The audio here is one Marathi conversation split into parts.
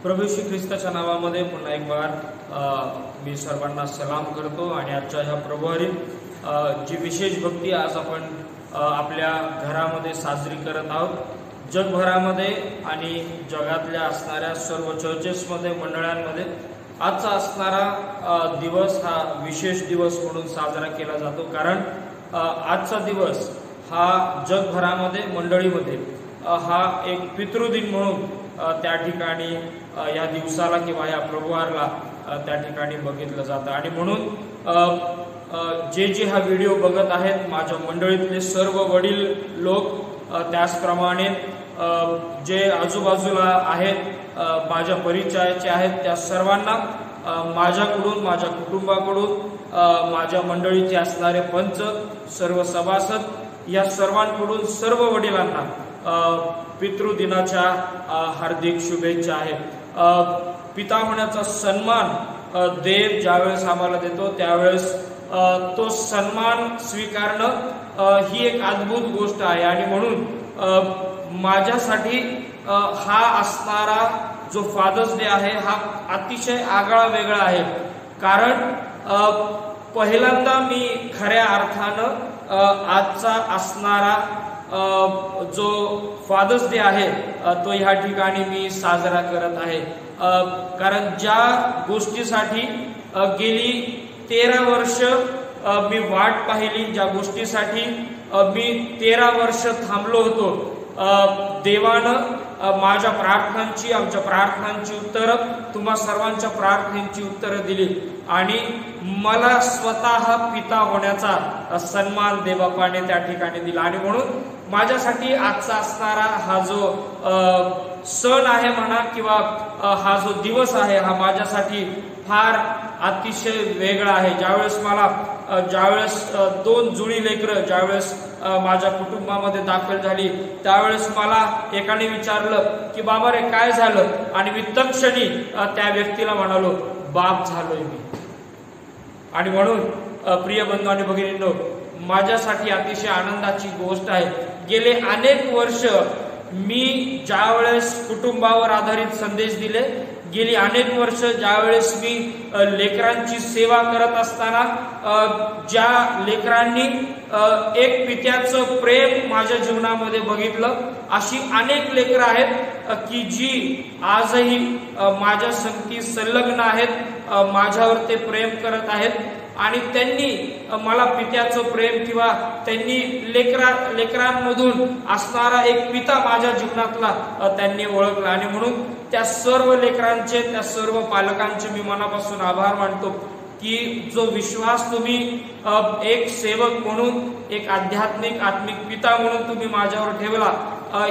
प्रभू श्री ख्रिस्ताच्या नावामध्ये पुन्हा एक बार मी सर्वांना सलाम करतो आणि आजच्या ह्या प्रभुवारी जी विशेष भक्ती आज आपण आपल्या घरामध्ये साजरी करत आहोत। जगभरामध्ये आणि जगातल्या असणाऱ्या सर्व चर्चेसमध्ये मंडळांमध्ये आजचा असणारा दिवस हा विशेष दिवस म्हणून साजरा केला जातो, कारण आजचा दिवस हा जगभरामध्ये मंडळीमध्ये हा एक पितृदिन म्हणून त्या ठिकाणी या दिवसाला किंवा या प्रभुवारला त्या ठिकाणी बघितलं जातं। आणि म्हणून जे हा व्हिडिओ बघत आहेत माझ्या मंडळीतले सर्व वडील लोक, त्याचप्रमाणे जे आजूबाजूला आहेत माझ्या परिचयाचे आहेत त्या सर्वांना माझ्याकडून, माझ्या कुटुंबाकडून, माझ्या मंडळीचे असणारे पंच, सर्व सभासद या सर्वांकडून सर्व वडिलांना पितृदिनाच्या हार्दिक शुभेच्छा आहेत। पिता होण्याचा सन्मान देव ज्यावेळेस आम्हाला देतो त्यावेळेस तो सन्मान स्वीकारणं ही एक अद्भुत गोष्ट आहे। आणि म्हणून माझ्यासाठी हा असणारा जो फादर्स डे आहे हा अतिशय आगळा वेगळा आहे, कारण पहिल्यांदा मी खऱ्या अर्थानं आजचा असणारा जो फादर्स डे आहे तो ह्या ठिकाणी मी साजरा करत आहे, कारण ज्या गोष्टीसाठी गेली 13 वर्ष मी वाट पाहिली, ज्या गोष्टीसाठी मी 13 वर्ष थांबलो होतो, देवानं माझ्या प्रार्थनांची, आमच्या प्रार्थनांची उत्तरं, तुम्हा सर्वांच्या प्रार्थनेची उत्तरं दिली आणि मला स्वतः पिता होण्याचा सन्मान देवबापाने त्या ठिकाणी दिला। आणि म्हणून माझ्यासाठी आजचा असणारा हा जो सण आहे म्हणा किंवा हा जो दिवस आहे हा माझ्यासाठी फार अतिशय वेगळा आहे। ज्यावेळेस 2 जुळी लेकरं ज्यावेळेस माझ्या कुटुंबामध्ये दाखल झाली त्यावेळेस मला एकाने विचारलं की बाबा रे काय झालं, आणि मी तत्क्षणी त्या व्यक्तीला म्हणालो बाप झालोय मी। आणि म्हणून प्रिय बंधू आणि भगिनींनो, माझ्यासाठी अतिशय आनंदाची गोष्ट आहे। गेले अनेक वर्ष मी ज्यावेळेस कुटुंबावर आधारित संदेश दिले, गेली अनेक वर्ष ज्यावेळेस मी लेकरांची सेवा करत असताना ज्या लेकरांनी एक पित्याचं प्रेम माझ्या जीवनामध्ये बघितलं, अशी अनेक लेकरं आहेत की जी आजही माझ्या संगती संलग्न आहेत, माझ्यावर ते प्रेम करत आहेत आणि त्यांनी मला पित्याचं प्रेम किंवा त्यांनी लेकरांमधून असणारा एक पिता माझ्या जीवनातला त्यांनी ओळखला। आणि म्हणून त्या सर्व लेकरांचे, त्या सर्व पालकांचे मी मनापासून आभार मानतो की जो विश्वास तुम्ही एक सेवक म्हणून, एक आध्यात्मिक आत्मिक पिता म्हणून तुम्ही माझ्यावर ठेवला,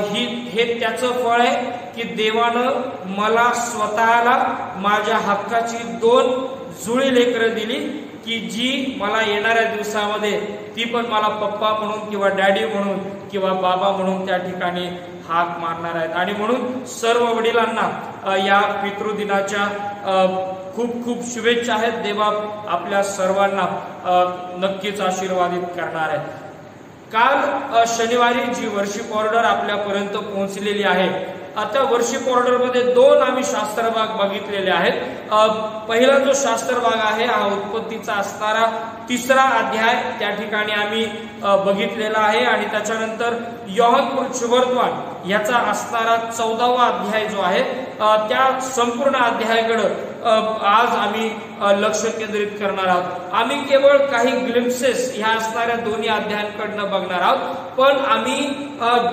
हे त्याचं फळ आहे की देवानं मला स्वतःला माझ्या हक्काची 2 जुळी लेकरं दिली की जी मला येणाऱ्या दिवसामध्ये ती पण मला पप्पा म्हणून किंवा डॅडी म्हणून किंवा बाबा म्हणून त्या ठिकाणी हाक मारणार आहेत। आणि म्हणून सर्व वडिलांना या पितृदिनाच्या खूप खूप शुभेच्छा आहेत। देवा आपल्या सर्वांना नक्कीच आशीर्वादित करणार आहे। काल शनिवारी जी वर्शिप ऑर्डर आपल्यापर्यंत पोहोचलेली आहे, आता वर्शिप ऑर्डर मध्ये 2 आम्ही शास्त्रभाग बघितलेले आहेत। पहिला जो शास्त्रभाग आहे हा उत्पत्तीचा असणारा 3रा अध्याय त्या ठिकाणी आम्ही बघितलेला आहे आणि त्याच्यानंतर योहान सुवर्तमान याचा असणारा 14वा अध्याय जो आहे त्या संपूर्ण अध्यायाकडे आज आम्ही लक्ष केंद्रित करणार आहोत। आम्ही केवळ काही ग्लिम्प्सेस ह्या असणाऱ्या दोन्ही अध्यायांकडनं बघणार आहोत, पण आम्ही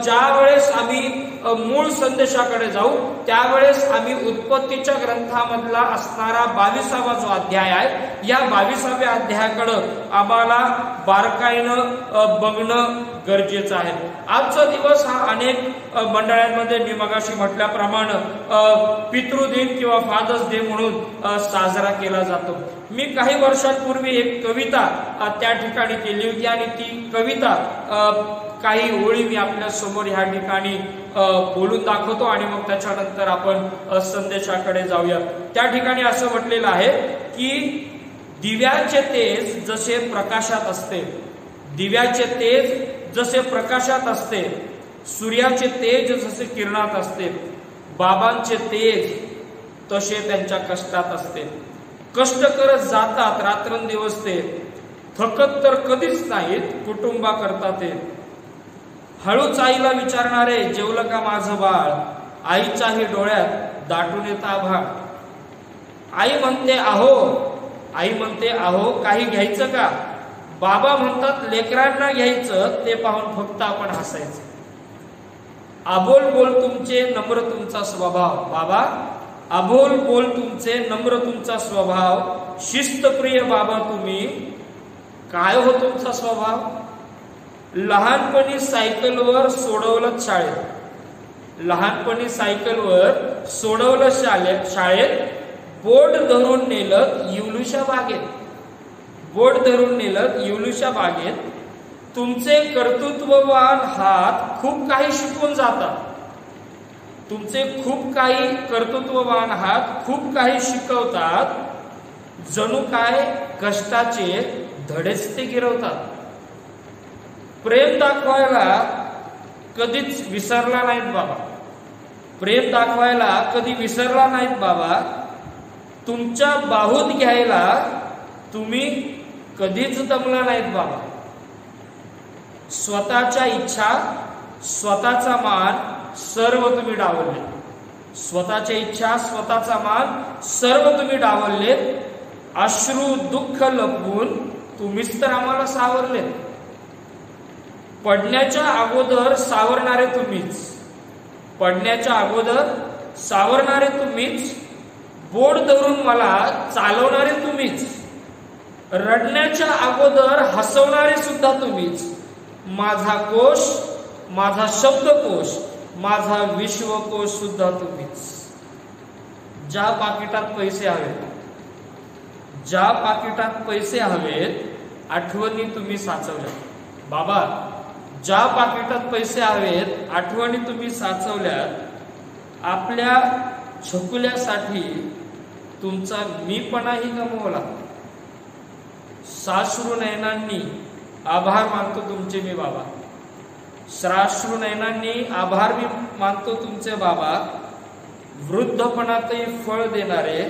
ज्या वेळेस आम्ही मूळ संदेशाकडे जाऊ त्यावेळेस आम्ही उत्पत्तीच्या ग्रंथामधला असणारा 22वा जो अध्याय आहे या 22व्या अध्यायाकडे आम्हाला बारकाईनं बघणं गरजेचं आहे। आजचा दिवस हा अनेक मंडळांमध्ये मी मगाशी म्हटल्याप्रमाणे पितृदिन किंवा फादर्स डे म्हणून साजरा केला जातो। मी काही वर्षांपूर्वी एक कविता त्या ठिकाणी केली होती आणि ती कविता काही ओळी मी आपल्या समोर ह्या ठिकाणी बोलून दाखवतो आणि मग त्याच्यानंतर आपण संदेशाकडे जाऊया। त्या ठिकाणी असं म्हटलेलं आहे की दिव्याचे तेज जसे प्रकाशात असते, दिव्याचे तेज जसे प्रकाशात असते, सूर्याचे तेज जसे किरणात असते, बाबांचे तेज तसे त्यांच्या कष्टात असते. कष्ट करत जातात रात्रंदिवस ते, थकत तर कधीच नाहीत कुटुंबा करता ते. हळूच आईला विचारणारे जेवलं का माझं बाळ, आईच्याही डोळ्यात दाटून येत आभाळ. आई म्हणते अहो काही घ्यायचं का. बाबा म्हणतात लेकरांना घ्यायचं, ते पाहून फक्त आपण हसायचं. अबोल बोल तुमचे नम्र तुमचा स्वभाव. बाबा अबोल बोल तुमचे नम्र तुमचा स्वभाव. शिस्तप्रिय बाबा तुम्ही, काय हो तुमचा स्वभाव. लहानपणी सायकलवर सोडवलं शाळेत, लहानपणी सायकलवर सोडवलं शाळेत. बोर्ड धरून नेलं येवलूशा बागेत, बोर्ड धरून नेलं येवलूशा बागेत. तुमचे कर्तृत्ववान हात खूप काही शिकवून जातात, तुमचे खूप काही कर्तृत्ववान हात खूप काही शिकवतात. जणू काय कष्टाचे धडेच ते गिरवतात. प्रेम दाखवायला कधीच विसरला नाहीत बाबा, प्रेम दाखवायला कधी विसरला नाहीत बाबा. तुमच्या बाहुत घ्यायला तुम्ही कधीच दमला नाहीत बाबा. स्वतःच्या इच्छा स्वतःचा मान सर्व तुम्ही डावलले, स्वतःच्या इच्छा स्वतःचा मान सर्व तुम्ही डावलले. अश्रू दुःख लपवून तुम्हीच तर आम्हाला सावरलेत. पडण्याच्या अगोदर सावरणारे तुम्हीच, पडण्याच्या अगोदर सावरणारे तुम्हीच. बोट धरून मला चालवणारे तुम्हीच, रडण्याच्या अगोदर हसवणारे सुद्धा तुम्हीच. माझा कोश, माझा शब्दकोश, माझा विश्वकोश सुद्धा तुम्हीच. ज्या पाकिटात पैसे हवेत, ज्या पाकिटात पैसे हवेत, आठवणी तुम्ही साचवल्या बाबा. ज्या पाकिटात पैसे हवेत, आठवणी तुम्ही साचवल्यात. आपल्या छकुल्यासाठी तुमचा मीपणाही गमवला. साश्रू नयनांनी आभार मानतो तुमचे मी बाबा, साश्रू नयनांनी आभार मी मानतो तुमचे बाबा. वृद्धपणातही फळ देणारे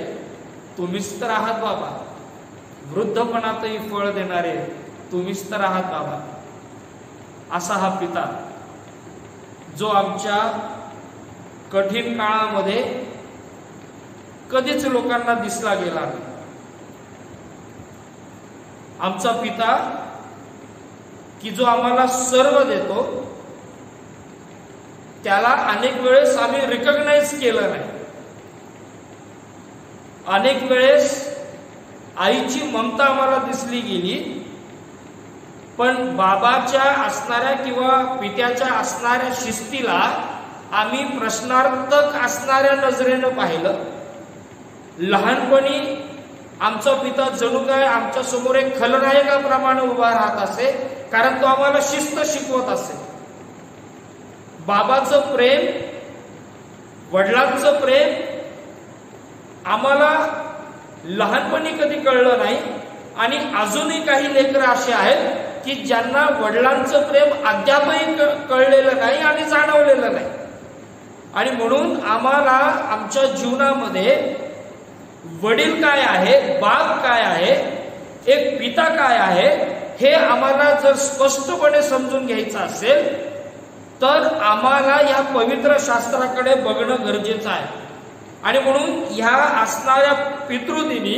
तुम्हीच तर आहात बाबा, वृद्धपणातही फळ देणारे तुम्हीच तर आहात बाबा. असा हा पिता जो आमच्या कठीण काळामध्ये कधीच लोकांना दिसला गेला नाही. आमचा पिता की जो आम्हाला सर्व देतो, त्याला अनेक वेळेस आम्ही रिकॉग्नाइज केलं नाही. अनेक वेळेस आईची ममता आम्हाला दिसली गेली, पण बाबाच्या असणाऱ्या किंवा पित्याच्या असणाऱ्या शिस्तीला आम्ही प्रश्नार्थक असणाऱ्या नजरेनं पाहिलं. लहानपणी आमचा पिता जणू काय आमच्या समोर एक खलनायकाप्रमाणे उभा राहत असे, कारण तो आम्हाला शिस्त शिकवत असे. बाबाचं प्रेम, वडिलांचं प्रेम आम्हाला लहानपणी कधी कळलं नाही. आणि अजूनही काही लेकरं असे आहेत की ज्यांना वडिलांचं प्रेम अद्यापही कळलेलं नाही आणि जाणवलेलं नाही. आणि म्हणून आम्हाला आमच्या जीवनामध्ये वडील काय आहे, बाप काय आहे, एक पिता काय आहे, हे आम्हाला जर स्पष्टपणे समजून घ्यायचं असेल तर आम्हाला या पवित्र शास्त्राकडे बघणं गरजेचं आहे. आणि म्हणून ह्या असणाऱ्या पितृदिनी,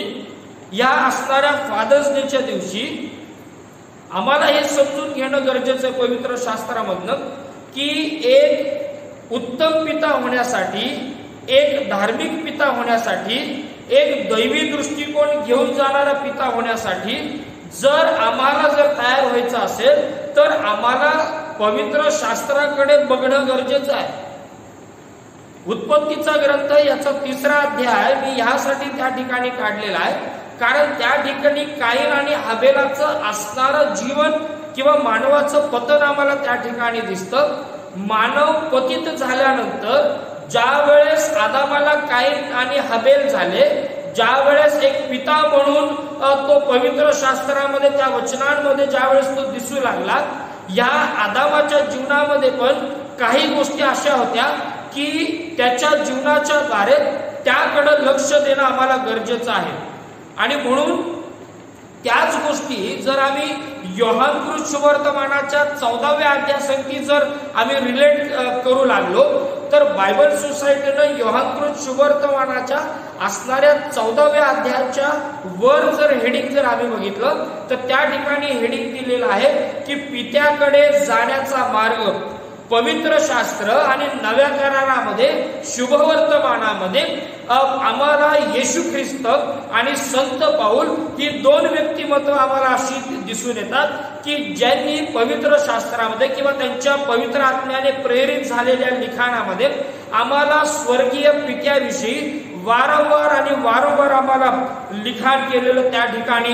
या असणाऱ्या फादर्स डेच्या दिवशी आम्हाला हे समजून घेणं गरजेचं आहे पवित्र शास्त्रामधनं की एक उत्तम पिता होण्यासाठी, एक धार्मिक पिता होण्यासाठी, एक दैवी दृष्टिकोन घेऊन जाणारा पिता होण्यासाठी जर आम्हाला तयार व्हायचं असेल तर आम्हाला पवित्र शास्त्राकडे बघणं गरजेचं आहे. उत्पत्तीचा ग्रंथ याचा 3रा अध्याय मी ह्यासाठी त्या ठिकाणी काढलेला आहे, कारण त्या ठिकाणी काईन आणि हाबेलाचं असणारं जीवन किंवा मानवाचं पतन आम्हाला त्या ठिकाणी दिसतं. मानव पतित झाल्यानंतर ज्या वेळेस आदामाला काईन आणि हाबेल झाले, ज्या वेळेस एक पिता म्हणून तो पवित्र शास्त्रामध्ये त्या वचनांमध्ये ज्या वेळेस तो दिसू लागला, या आदामाच्या जीवनामध्ये पण काही गोष्टी अशा होत्या की त्याच्या जीवनाच्या द्वारे त्याकडे लक्ष देणं आम्हाला गरजेचं आहे. आणि म्हणून त्याच गोष्टी जर आम्ही योहानकृत सुवर्तमानाच्या 14व्या अध्यायासंगती जर आम्ही रिलेट करू लागलो तर बायबल सोसायटीनं योहानकृत सुवर्तमानाच्या असणाऱ्या 14व्या अध्यायाच्या वर जर हेडिंग जर आम्ही बघितलं तर त्या ठिकाणी हेडिंग दिलेलं आहे की पित्याकडे जाण्याचा मार्ग. पवित्र शास्त्र आणि नव्या करारामध्ये शुभवर्तमानामध्ये आम्हाला येशू ख्रिस्त आणि संत पाऊल ही दोन व्यक्तिमत्व आम्हाला अशी दिसून येतात की ज्यांनी पवित्र शास्त्रामध्ये किंवा त्यांच्या पवित्र आत्म्याने प्रेरित झालेल्या लिखाणामध्ये आम्हाला स्वर्गीय पित्याविषयी वारंवार आम्हाला लिखाण केलेलं त्या ठिकाणी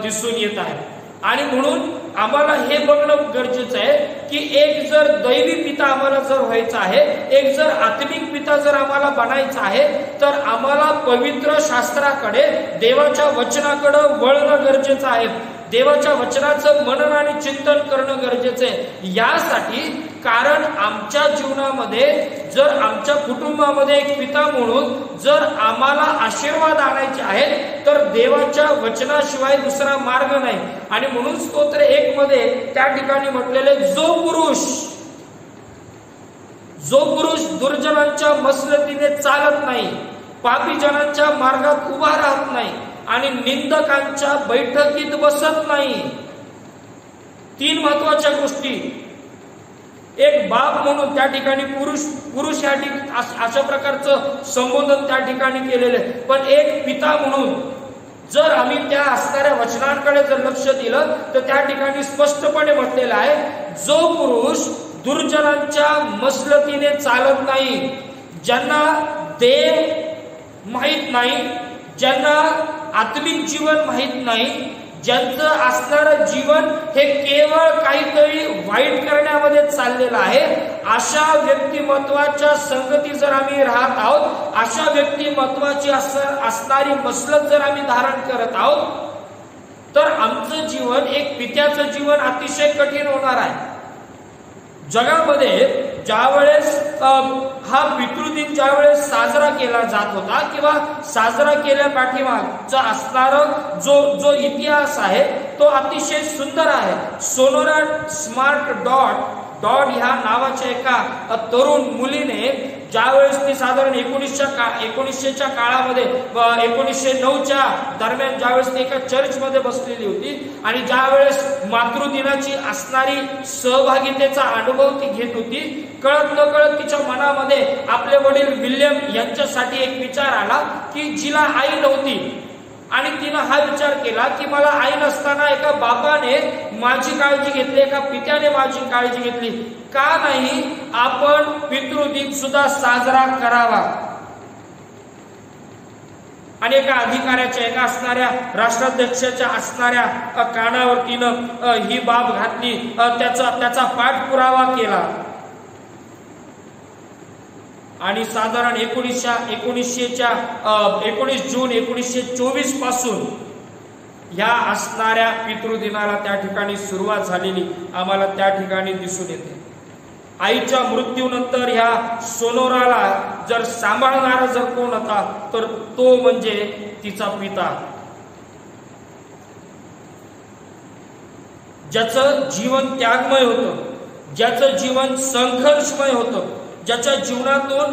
दिसून येत आहे. आणि म्हणून आम्हाला हे बघणं गरजेचं आहे की एक जर दैवी पिता आम्हाला जर व्हायचा आहे, एक जर आत्मिक पिता जर आम्हाला बनायचा आहे तर आम्हाला पवित्र शास्त्राकडे देवाच्या वचनाकडे वळणं गरजेचं आहे. देवाच्या वचनाचं मनन आणि चिंतन करणं गरजेचं आहे. यासाठी कारण आमच्या जीवनामध्ये जर आमच्या कुटुंबामध्ये एक पिता म्हणून जर आम्हाला आशीर्वाद आणायचे आहेत तर देवाच्या वचनाशिवाय दुसरा मार्ग नाही. आणि म्हणून स्तोत्र 1 मध्ये त्या ठिकाणी म्हटलेले जो पुरुष दुर्जनांच्या मसलतीने चालत नाही, पापी जनांच्या मार्गात उभा राहत नाही आणि निंदकांच्या बैठकीत बसत नाही. 3 महत्वाच्या गोष्टी. एक बाप म्हणून त्या ठिकाणी पुरुष या ठिकाणी अशा प्रकारचं संबोधन त्या ठिकाणी केलेलं आहे. पण एक पिता म्हणून जर आम्ही त्या असणाऱ्या वचनांकडे जर लक्ष दिलं तर त्या ठिकाणी स्पष्टपणे म्हटलेलं आहे जो पुरुष दुर्जनांच्या मसलतीने चालत नाही, ज्यांना देव माहित नाही, ज्यांना आत्मिक जीवन माहित नाही, ज्यांचं असणारं जीवन हे केवळ काहीतरी वाईट करण्यामध्ये चाललेलं आहे, अशा व्यक्तिमत्वाच्या संगती जर आम्ही राहत आहोत, अशा व्यक्तिमत्वाची असणारी मसलत जर आम्ही धारण करत आहोत तर आमचं जीवन एक पित्याचं जीवन अतिशय कठीण होणार आहे. जगामध्ये ज्यावेळेस हा पितृदिन ज्यावेळेस साजरा केला जात होता किंवा साजरा केल्या पाठीमागचा असणारा जो इतिहास आहे तो अतिशय सुंदर आहे. सोनोरा स्मार्ट डॉट ह्या नावाच्या एका तरुण मुलीने ज्यावेळेस ती साधारण 1900च्या काळामध्ये 1909च्या दरम्यान ज्यावेळेस ती एका चर्चमध्ये बसलेली होती आणि ज्यावेळेस मातृदिनाची असणारी सहभागितेचा अनुभव ती घेत होती, कळत न कळत तिच्या मनामध्ये आपले वडील विल्यम यांच्यासाठी एक विचार आला की जिला आई नव्हती आणि तिनं हा विचार केला की मला आई नसताना एका बापाने माझी काळजी घेतली, एका पित्याने माझी काळजी घेतली, का नाही आपण पितृदिन सुद्धा साजरा करावा. आणि एका अधिकाऱ्याच्या एका असणाऱ्या राष्ट्राध्यक्षाच्या असणाऱ्या कानावर तिनं ही बाब घातली, त्याचा पाठपुरावा केला. आणि साधारण 19 जून 1924 पासून ह्या असणाऱ्या पितृदिनाला त्या ठिकाणी सुरुवात झालेली आम्हाला त्या ठिकाणी दिसून येते. आईच्या मृत्यूनंतर ह्या सोनोराला जर सांभाळणारा जर कोण होता तर तो म्हणजे तिचा पिता, ज्याचं जीवन त्यागमय होतं, ज्याचं जीवन संघर्षमय होतं, ज्याच्या जीवनातून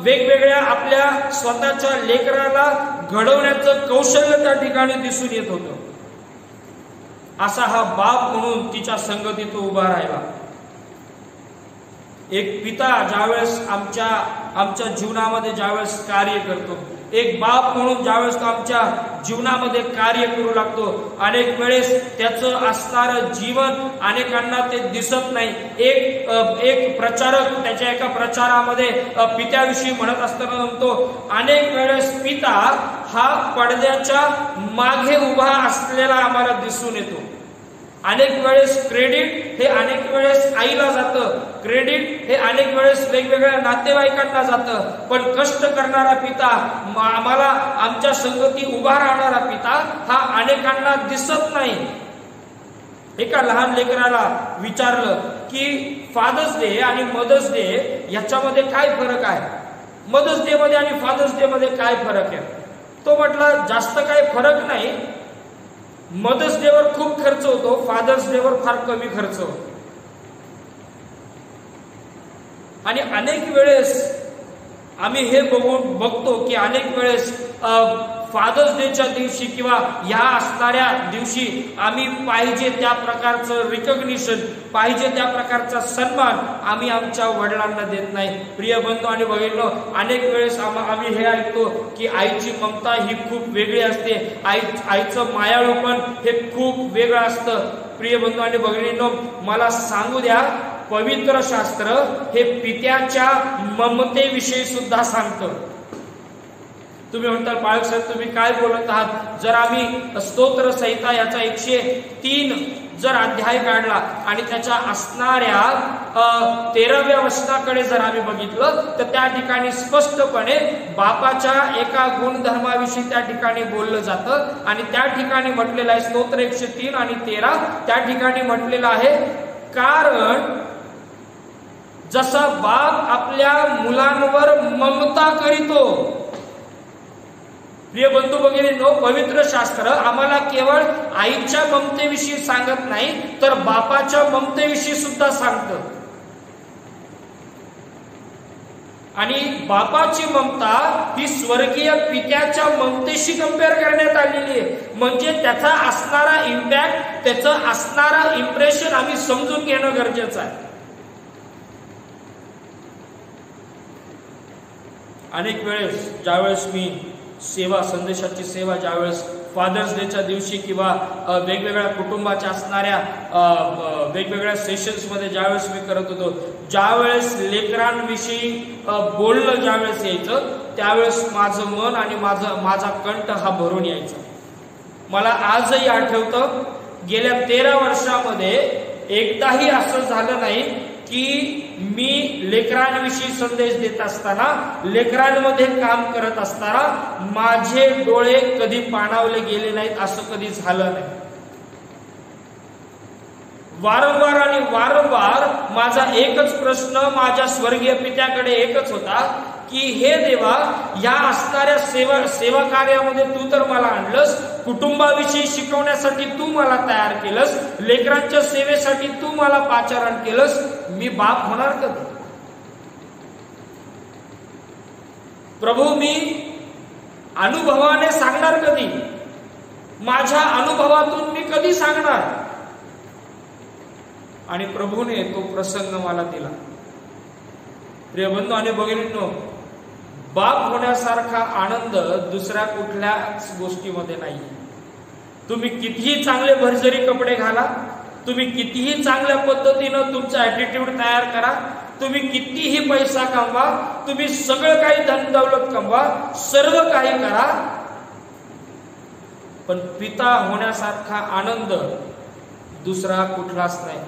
वेगवेगळ्या आपल्या स्वतःच्या लेकराला घडवण्याचं कौशल्य त्या ठिकाणी दिसून येत होतं. असा हा बाप म्हणून तिच्या संगतीत उभा राहिला. एक पिता ज्यावेळेस आमच्या जीवनामध्ये ज्यावेळेस कार्य करतो, एक बाप म्हणून ज्यावेळेस तो आमच्या जीवनामध्ये कार्य करू लागतो, अनेक वेळेस त्याचं असणारं जीवन अनेकांना ते दिसत नाही. एक प्रचारक त्याच्या एका प्रचारामध्ये पित्याविषयी म्हणत असताना म्हणतो, अनेक वेळेस पिता हा पडद्याच्या मागे उभा असलेला आम्हाला दिसून येतो. अनेक वेळेस क्रेडिट हे अनेक वेळेस आईला जातं, क्रेडिट हे अनेक वेळेस वेगवेगळ्या नातेवाईकांना जातं, पण कष्ट करणारा पिता, आम्हाला आमच्या संगती उभा राहणारा पिता हा अनेकांना दिसत नाही. एका लहान लेकराला विचारलं की फादर्स डे आणि मदर्स डे याच्यामध्ये काय फरक आहे, मदर्स डे मध्ये आणि फादर्स डे मध्ये काय फरक आहे? तो म्हटला जास्त काही फरक नाही, मदर्स डे वर खूप खर्च होतो, फादर्स डे वर फार कमी खर्च होतो. आणि अनेक वेळेस आम्ही हे बघतो की अनेक वेळेस फादर्स डेच्या दिवशी किंवा ह्या असणाऱ्या दिवशी आम्ही पाहिजे त्या प्रकारचं रिकॉग्निशन, पाहिजे त्या प्रकारचा सन्मान आम्ही आमच्या वडिलांना देत नाही. प्रिय बंधू आणि भगिनींनो, अनेक वेळेस आम्ही हे ऐकतो की आईची ममता ही खूप वेगळी असते, आईचं मायाळूपण हे खूप वेगळं असतं. प्रिय बंधू आणि भगिनींनो, मला सांगू द्या, पवित्र शास्त्र हे पित्याच्या ममतेविषयी सुद्धा सांगतं. तुम्ही म्हणताल बाळक साहेब तुम्ही काय बोलत आहात? जर आम्ही स्तोत्र संहिता याचा 103 जर अध्याय काढला आणि त्याच्या असणाऱ्या 13व्या वचनाकडे जर आम्ही बघितलं तर त्या ठिकाणी स्पष्टपणे बापाच्या एका गुणधर्माविषयी त्या ठिकाणी बोललं जातं. आणि त्या ठिकाणी म्हटलेलं आहे, स्तोत्र 103 आणि 13 त्या ठिकाणी म्हटलेलं आहे, कारण जसा बाप आपल्या मुलांवर ममता करीतो. प्रिय बंधू भगिनींनो, पवित्र शास्त्र आम्हाला केवळ आईच्या ममतेविषयी सांगत नाही तर बापाच्या ममतेविषयी सुद्धा सांगतं. आणि बापाची ममता ही स्वर्गीय पित्याच्या ममतेशी कंपेअर करण्यात आलेली आहे. म्हणजे त्याचा असणारा इम्पॅक्ट, त्याचं असणारा इम्प्रेशन आम्ही समजून घेणं गरजेचं आहे. अनेक वेळेस ज्यावेळेस मी सेवा, संदेशाची सेवा ज्यावेळेस फादर्स डेच्या दिवशी किंवा वेगवेगळ्या कुटुंबाच्या असणाऱ्या वेगवेगळ्या सेशन्स मध्ये ज्यावेळेस मी करत होतो, ज्यावेळेस लेकरांविषयी बोलणं ज्यावेळेस यायचं त्यावेळेस माझं मन आणि माझा कंठ हा भरून यायचा. मला आजही आठवतं, गेल्या 13 वर्षामध्ये एकदाही असं झालं नाही की मी लेकरांविषयी संदेश देत असताना, लेकरांमध्ये काम करत असताना माझे डोळे कधी पाणावले गेले नाहीत, असं कधी झालं नाही. वारंवार आणि वारंवार माझा एकच प्रश्न माझ्या स्वर्गीय पित्याकडे एकच होता की हे देवा, या असणाऱ्या सेवा कार्यामध्ये तू तर मला आणलंस, कुटुंबाविषयी शिकवण्यासाठी तू मला तयार केलंस, लेकरांच्या सेवेसाठी तू मला पाचारण केलंस, मी बाप होणार कधी? प्रभू, मी अनुभवाने सांगणार कधी? माझ्या अनुभवातून मी कधी सांगणार? आणि प्रभूने तो प्रसंग मला दिला. प्रिय बंधू आणि भगिनींनो, बाप होण्यासारखा आनंद दुसऱ्या कुठल्याच गोष्टीमध्ये नाही. तुम्ही कितीही चांगले भरजरी कपडे घाला, तुम्ही कितीही चांगल्या पद्धतीनं तुमचा ऍटिट्यूड तयार करा, तुम्ही कितीही पैसा कमवा, तुम्ही सगळं काही धन दौलत कमवा, सर्व काही करा, पण पिता होण्यासारखा आनंद दुसरा कुठलाच नाही.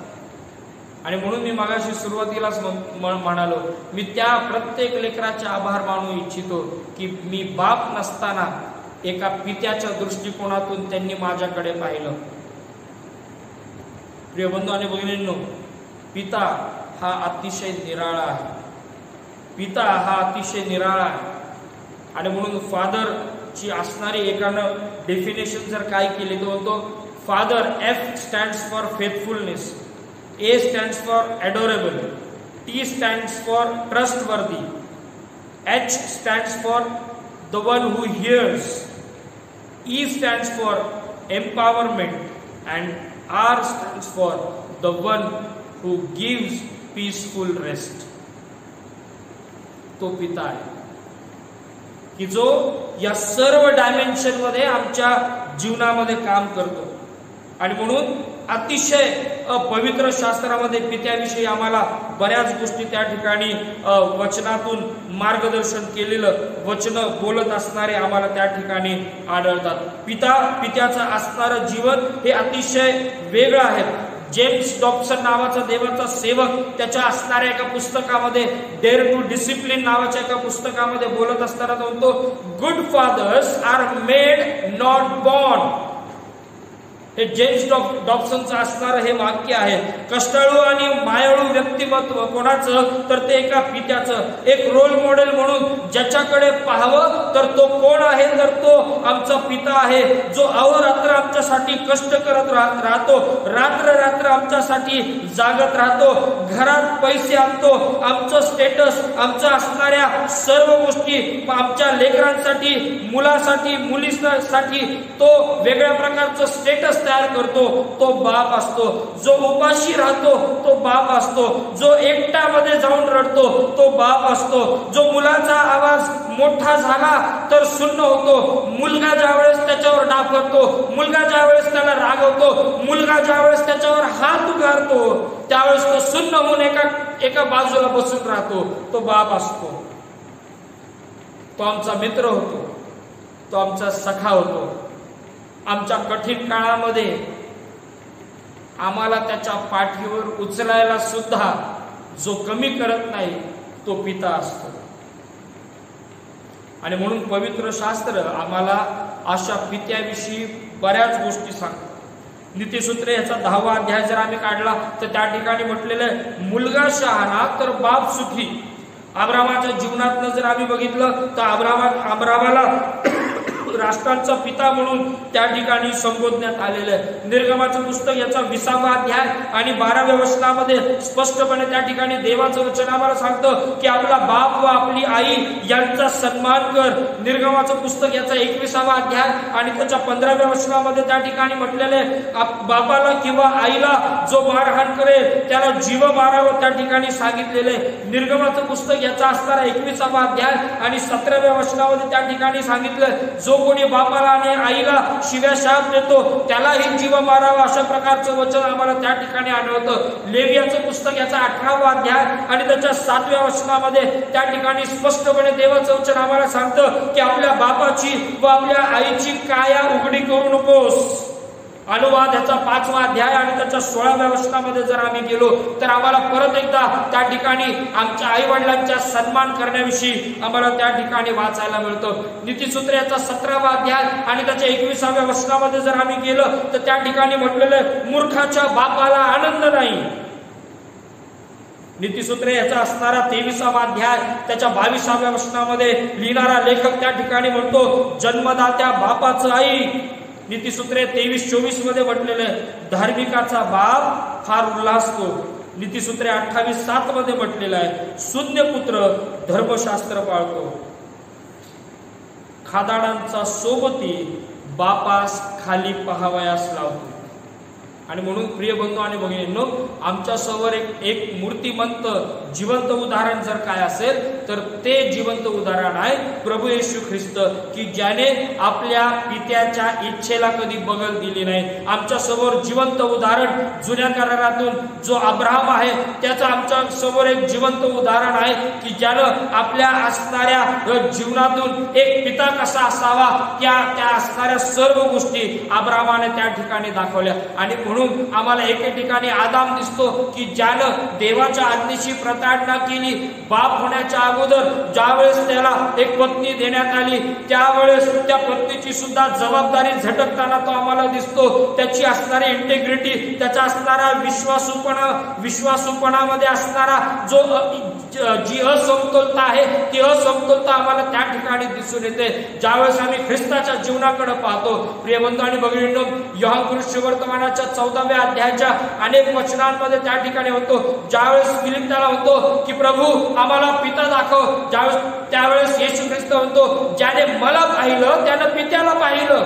आणि म्हणून मी मगाशी सुरुवातीलाच म्हणालो, मी त्या प्रत्येक लेकराचे आभार मानू इच्छितो की मी बाप नसताना एका पित्याच्या दृष्टिकोनातून त्यांनी माझ्याकडे पाहिलं. प्रिय बंधू आणि भगिनींनो, पिता हा अतिशय निराळा आहे. पिता हा अतिशय निराळा आहे. आणि म्हणून फादर ची असणारी एकानं डेफिनेशन जर काय केली तो म्हणतो, father, F stands for faithfulness, A stands for adorable, T stands for trustworthy, H stands for the one who hears, E stands for empowerment and R stands for the one who gives peaceful rest. तो पिता आहे की जो या सर्व डायमेन्शन मध्ये आमच्या जीवनामध्ये काम करतो. आणि म्हणून अतिशय पवित्र शास्त्रामध्ये पित्याविषयी आम्हाला बऱ्याच गोष्टी त्या ठिकाणी वचनातून मार्गदर्शन केलेलं वचन बोलत असणारे आम्हाला त्या ठिकाणी आढळतात. पित्याचं असणारं जीवन हे अतिशय वेगळं आहे. जेम्स डॉब्सन नावाचा देवाचा सेवक त्याच्या असणाऱ्या एका पुस्तकामध्ये, डेअर टू डिसिप्लिन नावाच्या एका पुस्तकामध्ये बोलत असताना म्हणतो, good fathers are made not born. हे जेम्स डॉब्सनचं असणारं हे वाक्य आहे. कष्टाळू आणि मायाळू व्यक्तिमत्व कोणाचं, तर ते एका पित्याचं. एक रोल मॉडेल म्हणून ज्याच्याकडे पाहावं तर तो कोण आहे, तर तो आमचा पिता आहे, जो अहोरात्र आमच्यासाठी कष्ट करत राहतो, रात्र रात्र आमच्यासाठी जागत राहतो, घरात पैसे आणतो, आमचं स्टेटस, आमच्या असणाऱ्या सर्व गोष्टी आमच्या लेकरांसाठी, मुलासाठी, मुलीसाठी तो वेगळ्या प्रकारचं स्टेटस तयार करतो. तो बाप असतो. जो उपाशी राहतो तो बाप असतो. जो एकट्यामध्ये जाऊन रडतो तो बाप असतो. जो मुलाचा आवाज मोठा झाला तर सुन्न होतो, मुलगा ज्यावेळेस त्याच्यावर डाफरतो, मुलगा ज्यावेळेस त्याला रागवतो, मुलगा ज्यावेळेस त्याच्यावर हात उगारतो, त्यावेळेस तो सुन्न होऊन एका बाजूला बसून राहतो, तो बाप असतो. तो आमचा मित्र होतो, तो आमचा सखा होतो. आमच्या कठीण काळामध्ये आम्हाला त्याच्या पाठीवर उचलायला सुद्धा जो कमी करत नाही तो पिता असतो. आणि म्हणून पवित्र शास्त्र आम्हाला अशा पित्याविषयी बऱ्याच गोष्टी सांगतात. नीतिसूत्रे याचा 10वा अध्याय जर आम्ही काढला तर त्या ठिकाणी म्हटलेलं आहे, मुलगा शहाणा तर बाप सुखी. अब्रामाच्या जीवनातनं जर आम्ही बघितलं तर अब्रामाला राष्ट्रांचा पिता म्हणून त्या ठिकाणी संबोधण्यात आलेलं आहे. निर्गमाचं पुस्तक याचा 20वा अध्याय आणि 12व्या वचनामध्ये स्पष्टपणे त्या ठिकाणी देवाचं वचन आम्हाला सांगतं की आपला बाप व आपली आई यांचा सन्मान कर. निर्गमाचं पुस्तक याचा 21वा अध्याय आणि त्याच्या 15व्या वचनामध्ये त्या ठिकाणी म्हटलेलं आहे, बापाला किंवा आईला जो मारहाण करेल त्याला जीव मारावं त्या ठिकाणी सांगितलेलं आहे. निर्गमाचं पुस्तक याचा असणारा 21वा अध्याय आणि 17व्या वचनामध्ये त्या ठिकाणी सांगितलं, जो कोणी बापाला आणि आईला शिव्या शाप देतो त्यालाही जीव मारावा, अशा प्रकारचं वचन आम्हाला त्या ठिकाणी आढळतं. लेवियाचं पुस्तक याचा 18वा अध्याय आणि त्याच्या 7व्या वचनामध्ये त्या ठिकाणी स्पष्टपणे देवाचं वचन आम्हाला सांगतं की आपल्या बापाची व आपल्या आईची काया उघडी करू नकोस. अनुवाद याचा 5वा अध्याय आणि त्याच्या 16व्या वचनामध्ये जर आम्ही गेलो तर आम्हाला परत एकदा त्या ठिकाणी आमच्या आई वडिलांचा सन्मान करण्याविषयी आम्हाला त्या ठिकाणी वाचायला मिळतं. नीतिसूत्र याचा 17वा अध्याय आणि त्याच्या 21व्या वचनामध्ये जर आम्ही गेलं तर त्या ठिकाणी म्हटलेलं, मूर्खाच्या बापाला आनंद नाही. नीतिसूत्रे याचा असणारा 23वा अध्याय त्याच्या 22व्या वचनामध्ये लिहिणारा लेखक त्या ठिकाणी म्हणतो, जन्मदात्या बापाचं आई. नीतिसूत्रे 23-24 मध्ये म्हटलेलं आहे, धार्मिकाचा बाप फार उल्हासतो. नीतिसूत्रे 28-7 मध्ये म्हटलेलं आहे, शून्य पुत्र धर्मशास्त्र पाळतो. खादाडांचा सोबती बापास खाली पहावयास लावतो. आणि म्हणून प्रिय बंधू आणि भगिनींनो, आमच्या समोर एक मूर्तिमंत जिवंत उदाहरण जर काय असेल तर ते जिवंत उदाहरण आहे प्रभू येशू ख्रिस्त, की ज्याने आपल्या पित्याच्या इच्छेला कधी बगल दिली नाही. आमच्या समोर जिवंत उदाहरण जुन्या करारातून जो अब्राहम आहे त्याचं आमच्या समोर एक जिवंत उदाहरण आहे की ज्यानं आपल्या असणाऱ्या जीवनातून एक पिता कसा असावा त्या असणाऱ्या सर्व गोष्टी अब्राहमाने त्या ठिकाणी दाखवल्या. आणि म्हणून आम्हाला एके ठिकाणी आदाम दिसतो की ज्यानं देवाच्या आज्ञेची प्रताडणा केली. बाप होण्याच्या अगोदर ज्यावेळेस त्याला एक पत्नी देण्यात आली त्यावेळेस त्या पत्नीची सुद्धा जबाबदारी झटकताना तो आम्हाला दिसतो. त्याची असणारी इंटेग्रिटी, त्याचा असणारा विश्वासूपणामध्ये असणारा जी असमतोलता आहे ती असमतोलता आम्हाला त्या ठिकाणी दिसून येते ज्यावेळेस आम्ही ख्रिस्ताच्या जीवनाकडे पाहतो. प्रिय बंधू आणि भगिनींनो, योहान सुवर्तमानाच्या 14व्या अध्यायाच्या अनेक वचनांमध्ये त्या ठिकाणी होतो, ज्यावेळेस फिलिप त्याला होतो की प्रभू आम्हाला पिता दाखव, त्यावेळेस येशू ख्रिस्त म्हणतो, ज्याने मला पाहिलं त्यानं पित्याला पाहिलं.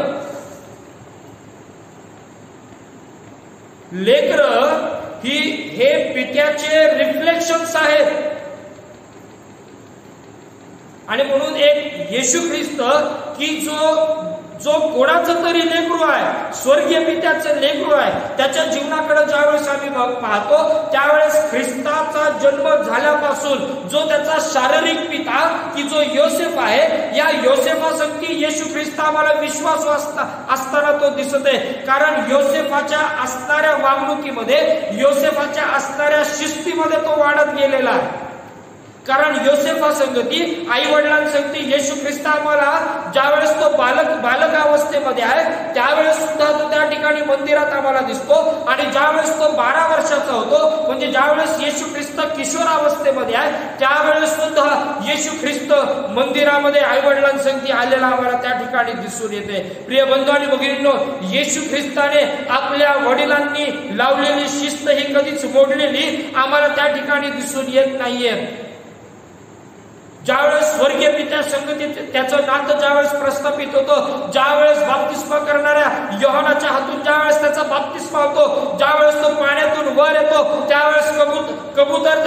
लेकरं हे पित्याचे रिफ्लेक्शन्स आहेत. आणि म्हणून एक येशू ख्रिस्त की जो कोणाचं तरी लेकरू आहे, स्वर्गीय पित्याचं लेकरू आहे, त्याच्या जीवनाकडे ज्यावेळेस आम्ही पाहतो त्यावेळेस ख्रिस्ताचा जन्म झाल्यापासून जो त्याचा शारीरिक पिता की जो योसेफ आहे, या योसेफासाठी येशू ख्रिस्त आम्हाला विश्वास असताना तो दिसत आहे. कारण योसेफाच्या असणाऱ्या वागणुकीमध्ये, योसेफाच्या असणाऱ्या शिस्तीमध्ये तो वाढत गेलेला आहे. कारण योसेफा संगती आई वडिलांसंगती येशू ख्रिस्त आम्हाला ज्यावेळेस तो बालकावस्थेमध्ये आहे त्यावेळेस सुद्धा तो त्या ठिकाणी मंदिरात आम्हाला दिसतो, आणि ज्यावेळेस तो 12 वर्षाचा होतो म्हणजे ज्यावेळेस येशू ख्रिस्त किशोरावस्थेमध्ये आहे त्यावेळेस सुद्धा येशू ख्रिस्त मंदिरामध्ये आई वडिलांसंगती आलेला आम्हाला त्या ठिकाणी दिसून येते. प्रिय बंधू आणि भगिनींनो, येशू ख्रिस्ताने आपल्या वडिलांनी लावलेली शिस्त ही कधीच मोडलेली आम्हाला त्या ठिकाणी दिसून येत नाहीये. ज्यावेळेस स्वर्गीय पित्या संगतीत त्याचं नातं ज्यावेळेस प्रस्थापित होतं, ज्यावेळेस बाप्तिस्मा करणाऱ्या योहानाच्या हातून ज्यावेळेस त्याचा बाप्तिस्मा होतो, ज्यावेळेस तो पाण्यातून वर येतो त्यावेळेस कबूतर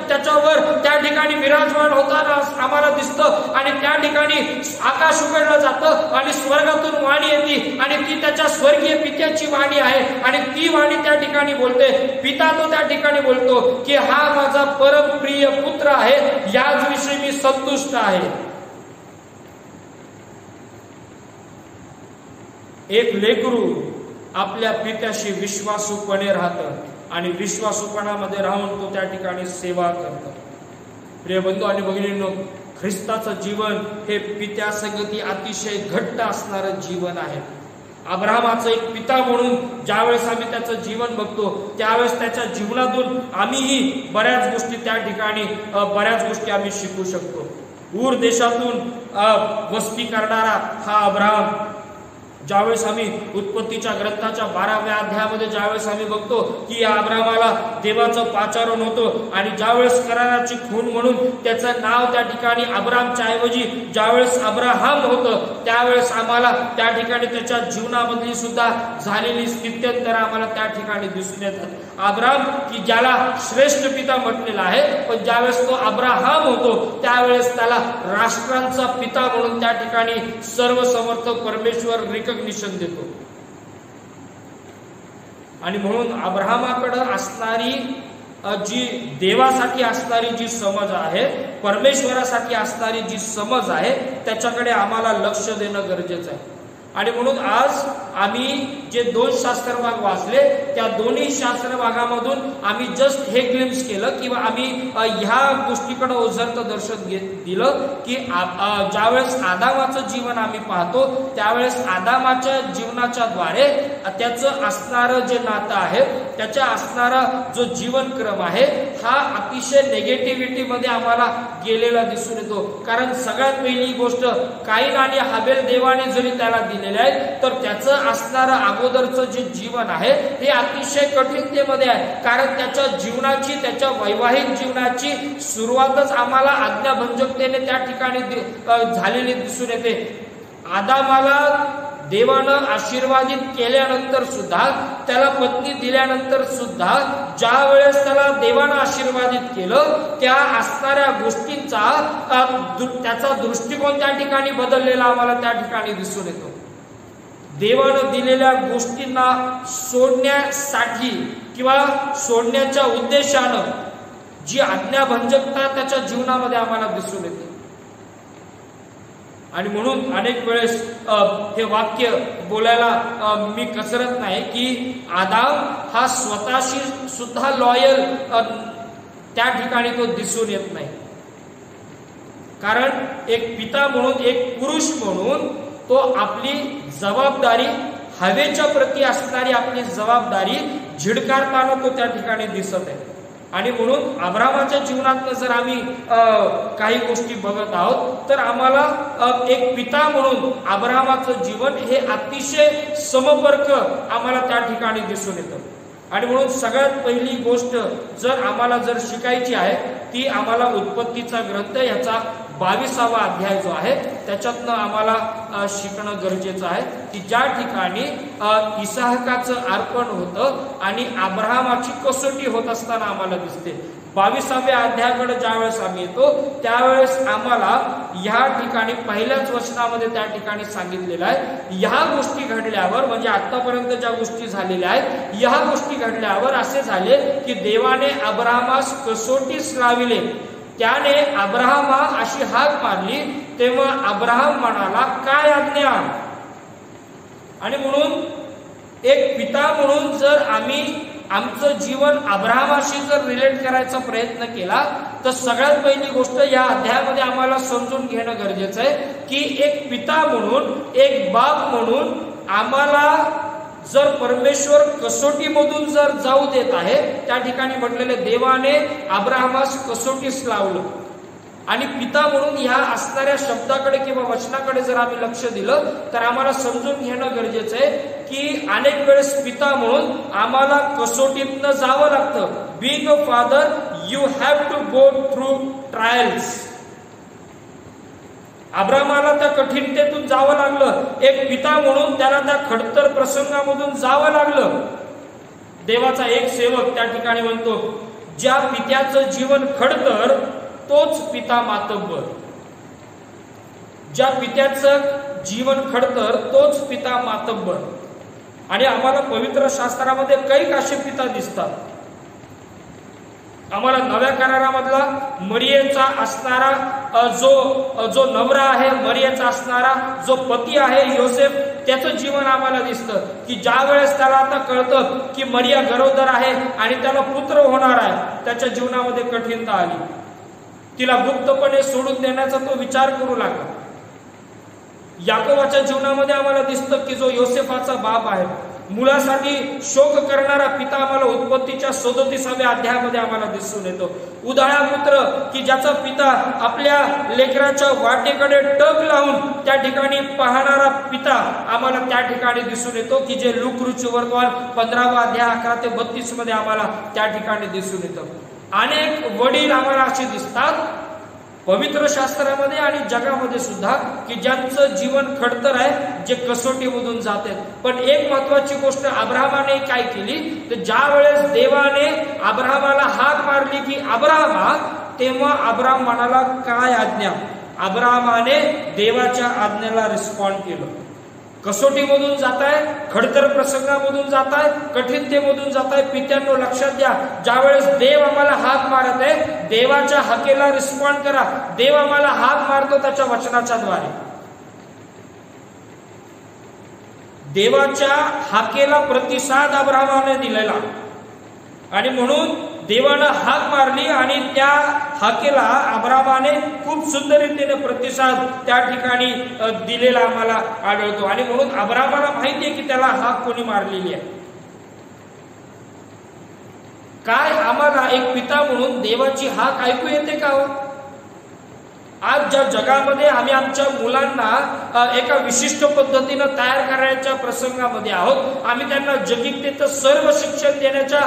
त्याच्यावर त्या ठिकाणी विराजमान होताना आम्हाला दिसतं, आणि त्या ठिकाणी आकाश उघडलं जातं आणि स्वर्गातून वाणी येते आणि ती त्याच्या स्वर्गीय पित्याची वाणी आहे, आणि ती वाणी त्या ठिकाणी बोलते. पिता तो त्या ठिकाणी बोलतो की हा माझा परम प्रिय पुत्र आहे, याच विषयी मी संतुष्ट आहे. एक लेकरू आपल्या पित्याशी विश्वासूपणे राहतं आणि विश्वासूपणामध्ये राहून तो त्या ठिकाणी सेवा करतो. प्रिय बंधू आणि भगिनींनो, ख्रिस्ताचं जीवन हे पित्या संगती अतिशय घट्ट असणारं जीवन आहे. अब्राहमाचं एक पिता म्हणून ज्यावेळेस आम्ही त्याचं जीवन बघतो त्यावेळेस त्याच्या जीवनातून आम्हीही बऱ्याच गोष्टी त्या ठिकाणी बऱ्याच गोष्टी आम्ही शिकू शकतो. ऊर देशातून वस्ती करणारा हा अब्राहम, ज्यावेळेस आम्ही उत्पत्तीच्या ग्रंथाच्या 12व्या अध्यायामध्ये ज्यावेळेस आम्ही बघतो की या अब्राहमाला देवाचं पाचारण होतं, आणि ज्यावेळेस कराराची खून म्हणून त्याचं नाव त्या ठिकाणी अब्रामच्या ऐवजी ज्यावेळेस अब्राहम होतं त्यावेळेस आम्हाला त्या ठिकाणी त्याच्या जीवनामधली सुद्धा झालेली स्थित्यंतर आम्हाला त्या ठिकाणी दिसून येतात. अब्राम की ज्याला श्रेष्ठ पिता म्हटलेला आहे, पण ज्यावेळेस तो अब्राहम होतो त्यावेळेस त्याला राष्ट्रांचा पिता म्हणून त्या ठिकाणी सर्वसमर्थ परमेश्वर रिकग्निशन देतो. आणि म्हणून अब्राहमाकडे असणारी जी देवासाठी असणारी जी समज आहे, परमेश्वरासाठी असणारी जी समज आहे, त्याच्याकडे आम्हाला लक्ष देणं गरजेचं आहे. आणि म्हणून आज आम्ही जे 2 शास्त्रभाग वाचले त्या दोन्ही शास्त्रभागामधून आम्ही जस्ट हे ग्लिम्स केलं किंवा आम्ही ह्या गोष्टीकडे ओझरतं दर्शन दिलं की ज्यावेळेस आदामाचं जीवन आम्ही पाहतो त्यावेळेस आदामाच्या जीवनाच्या द्वारे त्याचं असणारं जे नातं आहे, त्याच्या असणारा जो जीवनक्रम आहे हा अतिशय नेगेटिव्हिटी मध्ये आम्हाला गेलेला दिसून येतो. कारण सगळ्यात पहिली गोष्ट, काईन आणि हाबेल देवाने जरी त्याला दिलेले आहे तर त्याचं असणारं अगोदरचं जे जीवन आहे हे अतिशय कठीणतेमध्ये आहे. कारण त्याच्या जीवनाची, त्याच्या वैवाहिक जीवनाची सुरुवातच आम्हाला आज्ञाभंजकतेने त्या ठिकाणी झालेली दिसून येते. आदामाला देवानं आशीर्वादित केल्यानंतर सुद्धा, त्याला पत्नी दिल्यानंतर सुद्धा ज्या वेळेस त्याला देवानं आशीर्वादित केलं त्या असणाऱ्या गोष्टींचा त्याचा दृष्टिकोन त्या ठिकाणी बदललेला आम्हाला त्या ठिकाणी दिसून येतो. देवानं दिलेल्या गोष्टींना सोडण्यासाठी किंवा सोडण्याच्या उद्देशानं जी आज्ञाभंजकता त्याच्या जीवनामध्ये आम्हाला दिसून येते. आणि म्हणून अनेक वेळेस हे वाक्य बोलायला मी कसरत नाही की आदाम हा स्वतःशी सुद्धा लॉयल त्या ठिकाणी तो दिसून येत नाही. कारण एक पिता म्हणून, एक पुरुष म्हणून तो आपली जबाबदारी, हवेच्या प्रती असणारी आपली जबाबदारी झिडकारताना तो त्या ठिकाणी दिसत आहे. आणि म्हणून अब्राहमाच्या जीवनात जर आम्ही काही गोष्टी बघत आहोत तर आम्हाला एक पिता म्हणून अब्राहमाचं जीवन हे अतिशय समपर्क आम्हाला त्या ठिकाणी दिसून येतं. आणि म्हणून सगळ्यात पहिली गोष्ट जर आम्हाला शिकायची आहे ती आम्हाला उत्पत्तीचा ग्रंथ याचा 22वा अध्याय जो आहे त्याच्यातनं आम्हाला शिकणं गरजेचं आहे की ज्या ठिकाणी इसाहकाचं अर्पण होतं आणि अब्राहमाची कसोटी होत असताना आम्हाला दिसते. 22व्या अध्यायाकडे ज्यावेळेस आम्ही येतो त्यावेळेस आम्हाला ह्या ठिकाणी पहिल्याच वचनामध्ये त्या ठिकाणी सांगितलेलं आहे, ह्या गोष्टी घडल्यावर म्हणजे आतापर्यंत ज्या गोष्टी झालेल्या आहेत ह्या गोष्टी घडल्यावर असे झाले की देवाने अब्राहमास कसोटीस लाविले. त्याने अब्राहमा अशी हाक मारली तेव्हा अब्राहम म्हणाला, काय आज्ञा. आणि म्हणून एक पिता म्हणून जर आम्ही आमचं जीवन अब्राहमाशी जर रिलेट करायचा प्रयत्न केला तर सगळ्यात पहिली गोष्ट या अध्यायामध्ये आम्हाला समजून घेणं गरजेचं आहे की एक पिता म्हणून, एक बाप म्हणून आम्हाला जर परमेश्वर कसोटीमधून जर जाऊ देत आहे, त्या ठिकाणी म्हटलेले देवाने अब्राहमास कसोटीस लावलं, आणि पिता म्हणून ह्या असणाऱ्या शब्दाकडे किंवा वचनाकडे जर आम्ही लक्ष दिलं तर आम्हाला समजून घेणं गरजेचं आहे की अनेक वेळेस पिता म्हणून आम्हाला कसोटीतनं जावं लागतं. Being a father you have to go through trials. अब्राहमाला त्या कठीणतेतून जावं लागलं. एक पिता म्हणून त्याला त्या खडतर प्रसंगामधून जावं लागलं. देवाचा एक सेवक त्या ठिकाणी म्हणतो, ज्या पित्याचं जीवन खडतर तोच पिता मातब्बर. ज्या पित्याचं जीवन खडतर तोच पिता मातब्बर. आणि आम्हाला पवित्र शास्त्रामध्ये कैक असे पिता दिसतात. आम्हाला नव्या करारामधला मरियेचा असणारा जो नवरा आहे, मरियेचा असणारा जो पती आहे योसेफ, त्याचं जीवन आम्हाला दिसतं की ज्या वेळेस त्याला आता कळतं की मरिया गरोदर आहे आणि त्याला पुत्र होणार आहे, त्याच्या जीवनामध्ये कठीणता आली. तिला गुप्तपणे सोडून देण्याचा तो विचार करू लागला. याकोबाच्या जीवनामध्ये आम्हाला दिसतं की जो योसेफाचा बाप आहे, मुलासाठी शोक करणारा पिता आम्हाला उत्पत्तीच्या 37व्या अध्यायामध्ये आम्हाला दिसून येतो. उधाळा पुत्र की ज्याचा पिता आपल्या लेकराच्या वाटेकडे टक लावून त्या ठिकाणी पाहणारा पिता आम्हाला त्या ठिकाणी दिसून येतो की जे लूक वर्तमान 15वा अध्याय 11 ते 32 मध्ये आम्हाला त्या ठिकाणी दिसून येतं. अनेक वडील आम्हाला असे दिसतात पवित्र शास्त्रामध्ये आणि जगामध्ये सुद्धा की ज्यांचं जीवन खडतर आहे, जे कसोटीमधून जातात. पण एक महत्वाची गोष्ट अब्राहमाने काय केली तर ज्या वेळेस देवाने अब्राहमाला हाक मारली की अब्राहमा, तेव्हा अब्राहम म्हणाला काय आज्ञा. अब्राहमाने देवाच्या आज्ञेला रिस्पॉन्ड केलं. कसोटीमधून जाताय, खडतर प्रसंगामधून जाताय, कठीणतेमधून जाताय, पित्यांनो लक्षात द्या, ज्या वेळेस देव आम्हाला हाक मारत आहे, देवाच्या हाकेला रिस्पॉन्ड करा. देव आम्हाला हाक मारतो त्याच्या वचनाच्या द्वारे. देवाच्या हाकेला प्रतिसाद अब्राहमाने दिलेला, आणि म्हणून देवानं हाक मारली आणि त्या हाकेला अब्राहमाने खूप सुंदर रीतीने प्रतिसाद त्या ठिकाणी दिलेला आम्हाला आढळतो. आणि म्हणून अब्राहमाला माहिती आहे की त्याला हाक कोणी मारलेली आहे. काय आम्हाला एक पिता म्हणून देवाची हाक ऐकू येते का हो? आज ज्या जगामध्ये आम्ही आमच्या मुलांना एका विशिष्ट पद्धतीनं तयार करायच्या प्रसंगामध्ये आहोत, आम्ही त्यांना जगिकतेचं सर्व शिक्षण देण्याच्या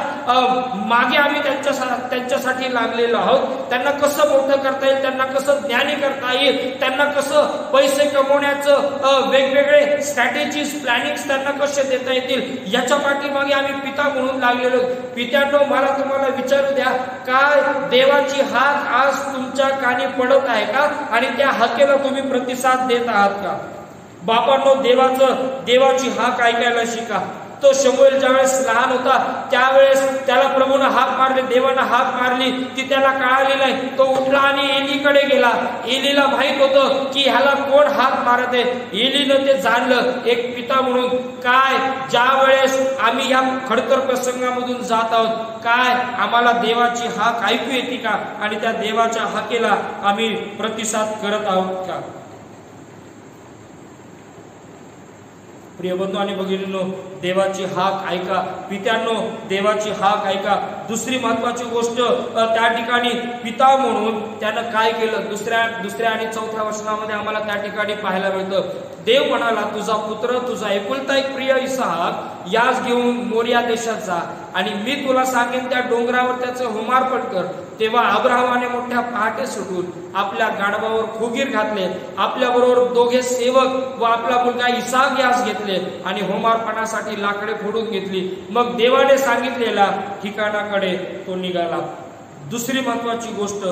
मागे आम्ही त्यांच्यासाठी लागलेलो आहोत. त्यांना कसं मोठं करता येईल, त्यांना कसं ज्ञानी करता येईल, त्यांना कसं पैसे कमवण्याचं वेगवेगळे स्ट्रॅटेजीज, प्लॅनिंग्स त्यांना कसे देता येतील, याच्या पाठीमागे आम्ही पिता म्हणून लागलेलो. पित्यांनो, मला तुम्हाला विचारू द्या, काय देवाची हाक आज तुमच्या कानी पडत आहे का? आणि त्या हाकेला तुम्ही प्रतिसाद देत आहात का? बापांनो, देवाची हाक ऐकायला शिका. तो शमूएल ज्यावेळेस लहान होता त्यावेळेस त्याला प्रभूनं हाक मारली, देवानं हाक मारली, ती त्याला कळाली नाही. तो उठला आणि एलीकडे गेला. एलीला माहित होतं की ह्याला कोण हाक मारत आहे. एलीनं ते जाणलं. एक पिता म्हणून काय ज्या वेळेस आम्ही या खडतर प्रसंगामधून जात आहोत, काय आम्हाला देवाची हाक ऐकू येते का? आणि त्या देवाच्या हाकेला आम्ही प्रतिसाद करत आहोत का? प्रिय बंधू आणि भगिनींनो, देवाची हाक ऐका. पित्यांनो, देवाची हाक ऐका. दुसरी महत्वाची गोष्ट त्या ठिकाणी पिता म्हणून त्यानं काय केलं, दुसऱ्या आणि चौथ्या वचनामध्ये आम्हाला त्या ठिकाणी पाहायला मिळतं. देव म्हणाला, तुझा पुत्र, तुझा एकुलता एक प्रिय इसहाक यास घेऊन मोरिया देशात जा, आणि मी तुला सांगेन त्या डोंगरावर त्याचं होमार्पण कर. तेव्हा अब्राहमाने मोठ्या पहाटे सुटून आपल्या गाढवावर खोगीर घातले, आपल्या बरोबर दोघे सेवक व आपला मुलगा इसहाक यास घेतले आणि होमार्पणासाठी लाकडे फोडून घेतली. मग देवाने सांगितलेला ठिकाणाकडे तो निघाला. दुसरी महत्वाची गोष्ट,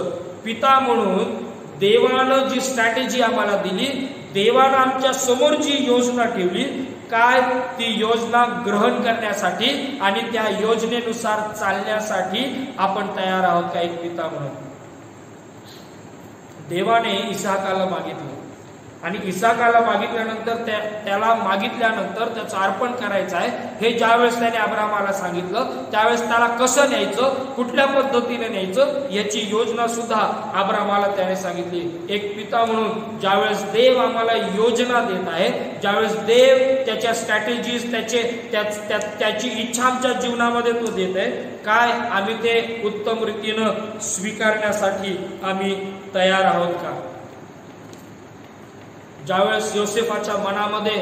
पिता म्हणून देवानं जी स्ट्रॅटेजी आम्हाला दिली, देवानं आमच्या समोर जी योजना ठेवली, काय ती योजना ग्रहण करण्यासाठी आणि त्या योजनेनुसार चालण्यासाठी आपण तयार आहोत का? एक पिता म्हणून देवाने इसहाकाला मागितलं. आणि इसाकाला मागितल्यानंतर त्याला मागितल्यानंतर त्याचं अर्पण करायचं आहे हे ज्यावेळेस त्याने अब्रामाला सांगितलं, त्यावेळेस त्याला कसं न्यायचं, कुठल्या पद्धतीने न्यायचं याची योजना सुद्धा अब्रामाला त्याने सांगितली. एक पिता म्हणून ज्यावेळेस देव आम्हाला योजना देत आहे, ज्यावेळेस देव त्याच्या स्ट्रॅटेजीज त्याची इच्छा आमच्या जीवनामध्ये तो देत आहे, काय आम्ही ते उत्तम रीतीनं स्वीकारण्यासाठी आम्ही तयार आहोत का? ज्यावेळेस योसेफाच्या मनामध्ये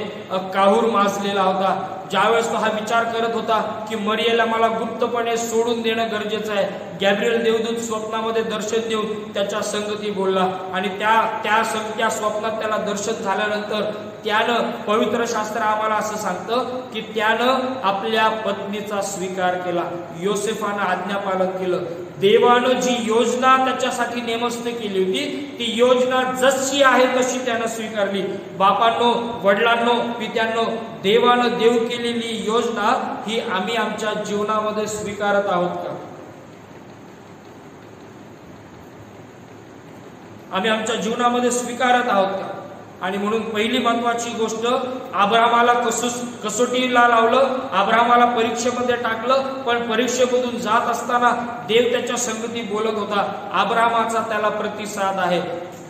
काहूर माजलेला होता, ज्यावेळेस तो हा विचार करत होता की मरियेला मला गुप्तपणे सोडून देणं गरजेचं आहे, गॅब्रिएल देवदूत स्वप्नामध्ये दर्शन देऊन त्याच्या संगती बोलला आणि त्या स्वप्नात त्याला दर्शन झाल्यानंतर त्यानं, पवित्र शास्त्र आम्हाला असं सांगतं की त्यानं आपल्या पत्नीचा स्वीकार केला, योसेफानं आज्ञापालन केलं. देवानं जी योजना त्याच्यासाठी नेमस्त केली होती ती योजना जशी आहे तशी त्यानं स्वीकारली. बापांनो, वडिलांनो, पित्यांनो, देवानं देव केलेली योजना ही आम्ही आमच्या जीवनामध्ये स्वीकारत आहोत का? आम्ही आमच्या जीवनामध्ये स्वीकारत आहोत का? आणि म्हणून पहिली महत्वाची गोष्ट, अब्रामाला कसोटीला लावलं, अब्रामाला परीक्षेमध्ये टाकलं, पण परीक्षेमधून जात असताना देव त्याच्या संगती बोलत होता, अब्रामाचा त्याला प्रतिसाद आहे.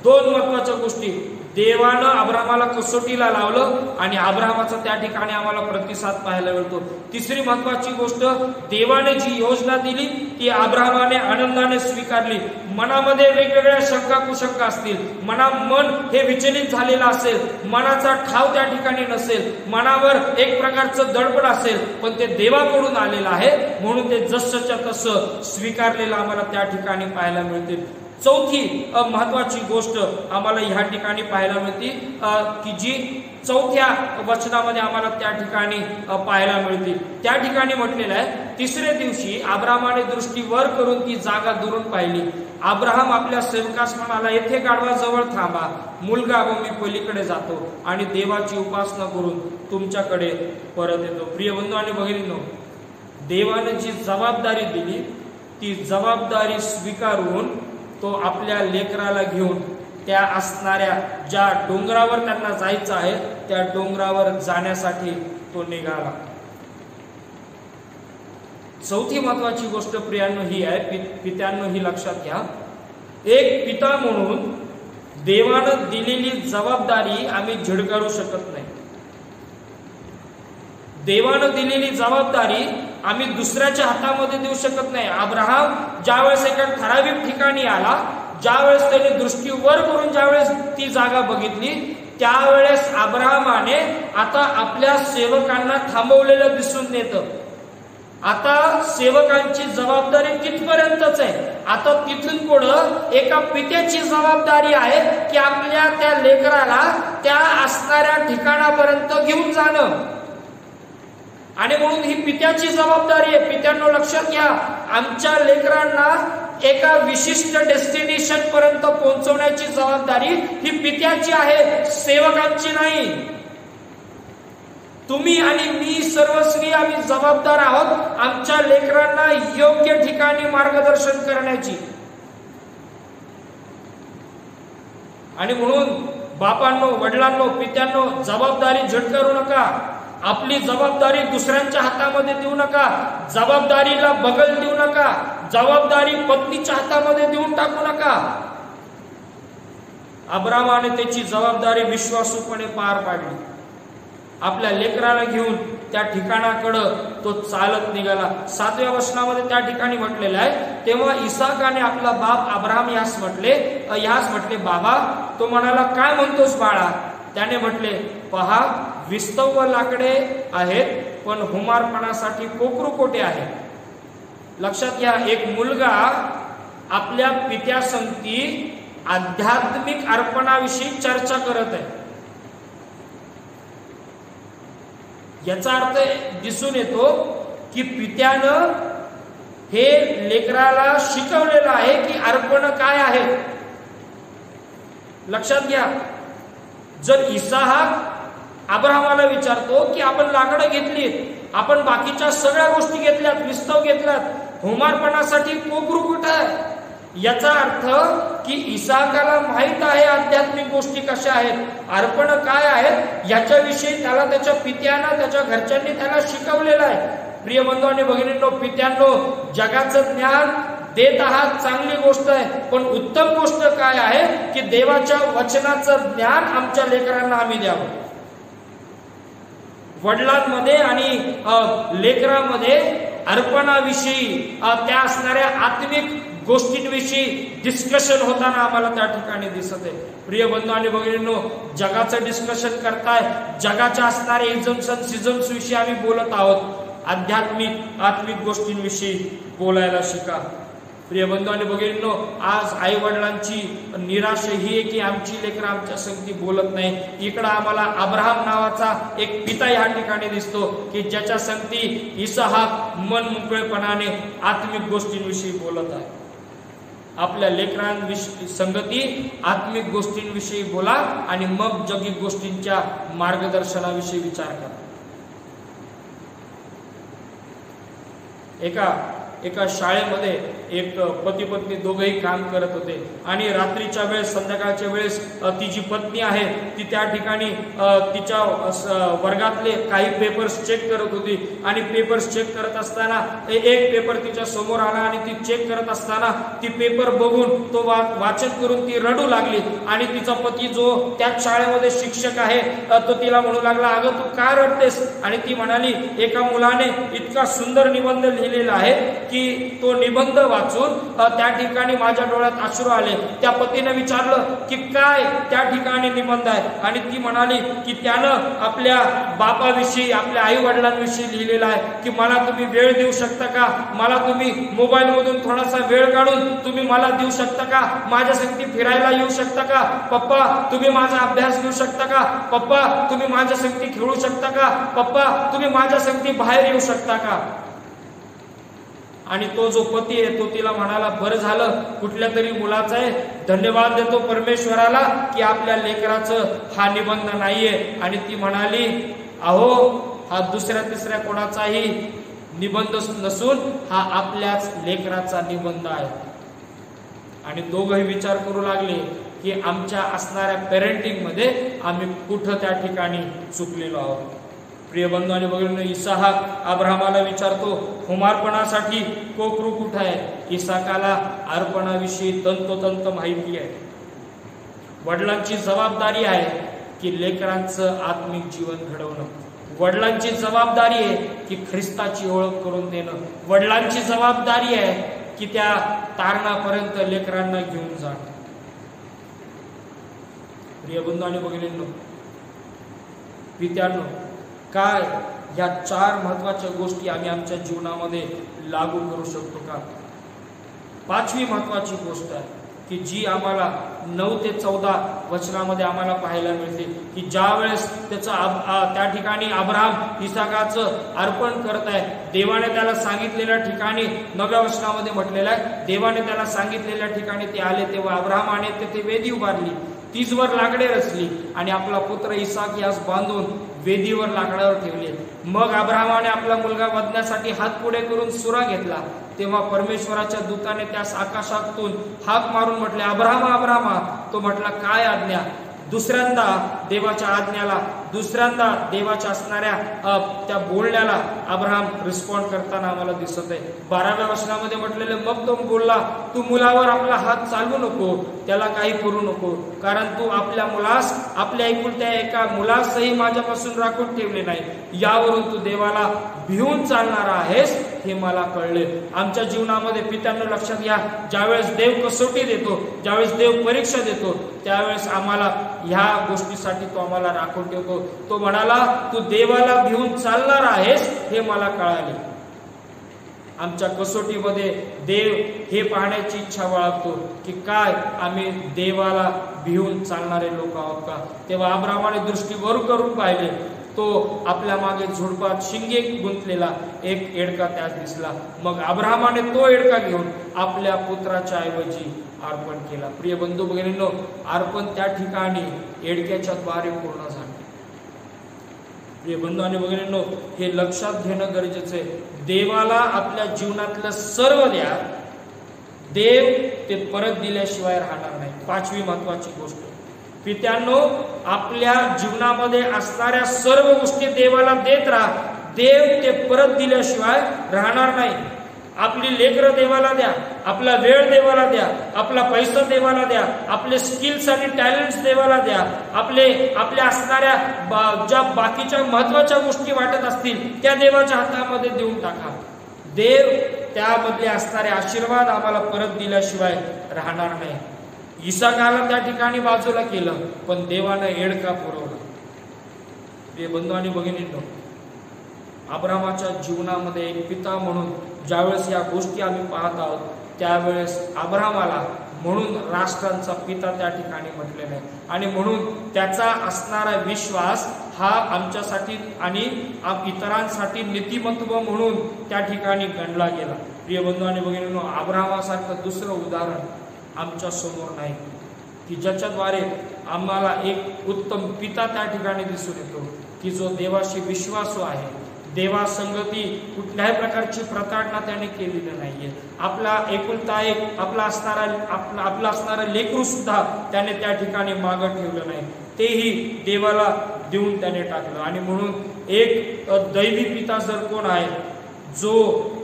दोन महत्वाच्या गोष्टी, देवानं अब्रामाला कसोटीला लावलं आणि अब्रामाचा त्या ठिकाणी आम्हाला प्रतिसाद पाहायला मिळतो. तिसरी महत्वाची गोष्ट, देवाने जी योजना दिली ती अब्रामाने आनंदाने स्वीकारली. मनामध्ये वेगवेगळ्या शंका कुशंका असतील, मन हे विचलित झालेलं असेल, मनाचा ठाव त्या ठिकाणी नसेल, मनावर एक प्रकारचं दडपण असेल, पण ते देवाकडून आलेलं आहे म्हणून ते जसंच्या तसं स्वीकारलेलं आम्हाला त्या ठिकाणी पाहायला मिळते. चौथी महत्वाची गोष्ट आम्हाला ह्या ठिकाणी पाहायला मिळते की जी चौथ्या वचनामध्ये आम्हाला त्या ठिकाणी पाहायला मिळते. त्या ठिकाणी म्हटलेलं आहे, तिसऱ्या दिवशी अब्रामाने दृष्टी वर करून ती जागा दुरून पाहिली. अब्राहम आपल्या सेवकास म्हणाला, येथे गाढवाजवळ थांबा, मुलगा व मी पलीकडे जातो आणि देवाची उपासना करून तुमच्याकडे परत येतो. प्रिय बंधू आणि भगिनींनो, देवाने जी जबाबदारी दिली ती जबाबदारी स्वीकारून तो आपल्या लेकराला घेऊन त्या असणाऱ्या ज्या डोंगरावर त्यांना जायचं आहे त्या डोंगरावर जाण्यासाठी तो निघाला. चौथी महत्वाची गोष्ट प्रियांनो ही आहे, पित्यांनो ही लक्षात घ्या, एक पिता म्हणून देवानं दिलेली जबाबदारी आम्ही झिडकारू शकत नाही. देवानं दिलेली जबाबदारी आम्ही दुसऱ्याच्या हातामध्ये देऊ शकत नाही. अब्राहम ज्यावेळेस एका ठराविक ठिकाणी आला, ज्यावेळेस त्याने दृष्टी वर करून ज्यावेळेस ती जागा बघितली, त्यावेळेस अब्राहमाने आता आपल्या सेवकांना थांबवलेलं दिसून येतं. आता सेवकांची जबाबदारी तिथपर्यंतच आहे. आता तिथून पुढं एका पित्याची जबाबदारी आहे की आपल्या त्या लेकराला त्या असणाऱ्या ठिकाणापर्यंत घेऊन जाणं. आणि म्हणून ही पित्याची जबाबदारी आहे. पित्यांनो लक्षात घ्या, आमच्या लेकरांना एका विशिष्ट डेस्टिनेशन पर्यंत पोहोचवण्याची जबाबदारी ही पित्याची आहे, सेवकांची नाही. तुम्ही आणि मी सर्वस्वी आम्ही जबाबदार आहोत आमच्या लेकरांना योग्य ठिकाणी मार्गदर्शन करण्याची. आणि म्हणून बापांनो, वडिलांनो, पित्यांनो, जबाबदारी झटकारू नका. आपली जबाबदारी दुसऱ्यांच्या हातामध्ये देऊ नका. जबाबदारीला बगल देऊ नका. जबाबदारी पत्नीच्या हातामध्ये देऊन टाकू नका. अब्रामाने त्याची जबाबदारी विश्वासूपणे पार पाडली. आपल्या लेकराला घेऊन त्या ठिकाणाकडं तो चालत निघाला. 7व्या वचनामध्ये त्या ठिकाणी म्हटलेलं आहे, तेव्हा इसाकाने आपला बाप अब्राम यास म्हटले, बाबा. तो म्हणाला, काय म्हणतोस बाळा? त्याने म्हटले, पहा, विस्तव लाकडे आहेत पण हुमारपणासाठी कोकरू कोठे आहे. लक्षात घ्या, एक मुलगा आपल्या पित्यासंगती आध्यात्मिक अर्पणाविषयी चर्चा करत आहे. याचा अर्थ दिसून येतो की पित्यानं हे लेकराला शिकवलेलं आहे की अर्पण काय आहे. लक्षात घ्या, जर इसाहाक अब्राहमाला विचारतो की आपण लाकडं घेतलीत, आपण बाकीच्या सगळ्या गोष्टी घेतल्यात, विस्तव घेतल्यात, होमार्पणासाठी कोकरू कुठं आहे, याचा अर्थ की इसाकाला माहित आहे आध्यात्मिक गोष्टी कशा आहेत, अर्पण काय आहेत याच्याविषयी त्याला त्याच्या पित्यानं त्याच्या घरच्यांनी त्याला शिकवलेलं आहे. प्रिय बंधू आणि भगिनींनो, पित्यांनो, जगाचं ज्ञान देत आहात, चांगली गोष्ट आहे, पण उत्तम गोष्ट काय आहे की देवाच्या वचनाचं ज्ञान आमच्या लेकरांना आम्ही द्यावं. वडिलांमध्ये आणि लेकरांमध्ये अर्पणाविषयी त्या असणाऱ्या आत्मिक गोष्टींविषयी डिस्कशन होताना आम्हाला त्या ठिकाणी दिसत आहे. प्रिय बंधू आणि भगिनींनो, जगाचं डिस्कशन करताय, जगाच्या असणाऱ्या इजम्सन सिजम्स विषयी आम्ही बोलत आहोत. आत्मिक गोष्टींविषयी बोलायला शिका. प्रिय बंधू आणि भगिनींनो, आज आई वडिलांची निराशा ही आहे की आमची लेकरं आमच्या संगती बोलत नाही. इकडं आम्हाला अब्राहम नावाचा एक पिता या ठिकाणी दिसतो की ज्याच्या संगती इसहाक मन मोकळेपणाने आत्मिक गोष्टींविषयी बोलत आहे. आपल्या लेकरांविषयी संगती आत्मिक गोष्टींविषयी बोला आणि मग जगिक गोष्टींच्या मार्गदर्शनाविषयी विचार करा. एका शाळेमध्ये एक पती पत्नी दोघंही काम करत होते आणि रात्रीच्या वेळेस संध्याकाळच्या वेळेस ती जी पत्नी आहे ती त्या ठिकाणी तिच्या वर्गातले काही पेपर्स चेक करत होती आणि पेपर्स चेक करत असताना एक पेपर तिच्या समोर आला आणि ती चेक करत असताना ती पेपर बघून तो वाचन करून ती रडू लागली आणि तिचा पती जो त्याच शाळेमध्ये शिक्षक आहे तो तिला म्हणू लागला, अगं तू का रडतेस? आणि ती म्हणाली, एका मुलाने इतका सुंदर निबंध लिहिलेला आहे की तो निबंध वाचून त्या ठिकाणी माझ्या डोळ्यात अश्रू आले. त्या पतीने विचारलं की काय त्या ठिकाणी निबंध आहे? आणि ती म्हणाली की त्यानं आपल्या बापाविषयी, आपल्या आई वडिलांविषयी लिहिलेला आहे की मला तुम्ही वेळ देऊ शकता का? मला तुम्ही मोबाईल मधून थोडासा वेळ काढून तुम्ही मला देऊ शकता का? माझ्या संगती फिरायला येऊ शकता का? पप्पा तुम्ही माझा अभ्यास घेऊ शकता का? पप्पा तुम्ही माझ्या संगती खेळू शकता का? पप्पा तुम्ही माझ्या संगती बाहेर येऊ शकता का? आणि तो जो पती आहे तो तिला म्हणाला, बरं झालं कुठल्या तरी मुलाचा आहे, धन्यवाद देतो परमेश्वराला की आपल्या लेकराचं हा निबंध नाहीये. आणि ती म्हणाली, अहो हा दुसऱ्या तिसऱ्या कोणाचाही निबंध नसून हा आपल्याच लेकराचा निबंध आहे. आणि दोघंही विचार करू लागले की आमच्या असणाऱ्या पेरेंटिंग मध्ये आम्ही कुठं त्या ठिकाणी चुकलेलो आहोत. प्रिय बंधू आणि भगिनींनो, इसहाक अब्राहमाला विचारतो, होमार्पणासाठी कोकरू कुठं आहे? इसहाकाला अर्पणाविषयी तंतोतंत माहिती आहे. वडिलांची जबाबदारी आहे की लेकरांचं आत्मिक जीवन घडवणं. वडिलांची जबाबदारी आहे की ख्रिस्ताची ओळख करून देणं. वडिलांची जबाबदारी आहे की त्या तारणापर्यंत लेकरांना घेऊन जाणं. प्रिय बंधू आणि भगिनींनो, पित्यांनो, काय या 4 महत्वाच्या गोष्टी आम्ही आमच्या जीवनामध्ये लागू करू शकतो का? 5वी महत्वाची गोष्ट आहे की जी आम्हाला 9 ते 14 वचनामध्ये आम्हाला पाहायला मिळते की ज्या वेळेस त्या ठिकाणी अब्राहम इसहाकाचं अर्पण करत आहे, देवाने त्याला सांगितलेल्या ठिकाणी 9व्या वचनामध्ये म्हटलेलं आहे, देवाने त्याला सांगितलेल्या ठिकाणी ते आले तेव्हा अब्राहमाने तेथे वेदी उभारली, 30 वर लाकडे रचली आणि आपला पुत्र इसहाक यास बांधून वेदीवर लाकडावर ठेवले. मग अब्राहमाने आपला मुलगा वधण्यासाठी हात पुढे करून सुरा घेतला. तेव्हा परमेश्वराच्या दूताने त्यास आकाशातून हाक मारून म्हटले, अब्राहमा अब्राहमा. तो म्हटला, काय आज्ञा? दुसऱ्यांदा देवाच्या असणाऱ्या त्या बोलण्याला अब्राहम रिस्पॉन्ड करताना आम्हाला दिसत आहे. 12व्या वचनामध्ये म्हटलेले, मग तो बोलला, तू मुलावर आपला हात चालवू नको, त्याला काही करू नको, कारण तू आपल्या मुलास, आपल्या एकुलत्या एका मुलासही माझ्यापासून राखून ठेवले नाही. यावरून तू देवाला भिवून चालणारा आहेस हे मला कळले. आमच्या जीवनामध्ये पित्यांनो लक्षात घ्या, ज्यावेळेस देव कसोटी देतो, ज्यावेळेस देव परीक्षा देतो, त्यावेळेस आम्हाला ह्या गोष्टीसाठी तो आम्हाला राखून ठेवतो. तो म्हणाला, तू देवाला भिवून चालणार आहेस हे मला कळाले. आमच्या कसोटीमध्ये देव हे पाहण्याची इच्छा बाळगतो की काय आम्ही देवाला भिवून चालणारे लोक आहोत का? तेव्हा अब्राहमाने दृष्टी वर करून पाहिले, तो आपल्या मागे झुडपात शिंगे गुंतलेला एक एडका त्यास दिसला. मग अब्राहमाने तो एडका घेऊन आपल्या पुत्राच्या ऐवजी अर्पण केला. प्रिय बंधू भगिनींनो, अर्पण त्या ठिकाणी एडक्याच्या द्वारे पूर्ण झाले. प्रिय बंधू आणि भगिनींनो, हे लक्षात घेणं गरजेचं आहे. देवाला आपल्या जीवनातलं सर्व द्या, देव ते परत दिल्याशिवाय राहणार नाही. पाचवी महत्वाची गोष्ट, पित्यांनो, आपल्या जीवनामध्ये असणाऱ्या सर्व गोष्टी देवाला देत राहा. देव ते परत दिल्याशिवाय राहणार नाही. आपली लेकरं देवाला द्या, आपला वेळ देवाला द्या, आपला पैसा देवाला द्या, आपले स्किल्स आणि टॅलेंट्स देवाला द्या, आपल्या असणाऱ्या ज्या बाकीच्या महत्वाच्या गोष्टी वाटत असतील त्या देवाच्या हातामध्ये देऊन टाका. देव त्यामधले असणारे आशीर्वाद आम्हाला परत दिल्याशिवाय राहणार नाही. इसाकाला त्या ठिकाणी बाजूला केलं, पण देवानं येडका पुरवला. हे बंधू आणि भगिनींनो, अब्रामाच्या जीवनामध्ये एक पिता म्हणून ज्यावेळेस या गोष्टी आम्ही पाहत आहोत, त्यावेळेस अब्रामाला म्हणून राष्ट्रांचा पिता त्या ठिकाणी म्हटलेला आहे. आणि म्हणून त्याचा असणारा विश्वास हा आमच्यासाठी आणि इतरांसाठी नीतिमत्व म्हणून त्या ठिकाणी गणला गेला. प्रिय बंधू आणि भगिनींनो, अब्रामासारखं दुसरं उदाहरण आमच्या समोर नाही की ज्याच्याद्वारे आम्हाला एक उत्तम पिता त्या ठिकाणी दिसून येतो की जो देवाशी विश्वासू आहे. देवासंगती कुठल्याही प्रकारची प्रताडणा त्याने केलेली नाहीये. आपला एकुलता एक आपला असणारा लेकरू सुद्धा त्याने त्या ठिकाणी मागं ठेवलं नाही, तेही देवाला देऊन त्याने टाकलं. आणि म्हणून एक दैवी पिता जर कोण आहे, जो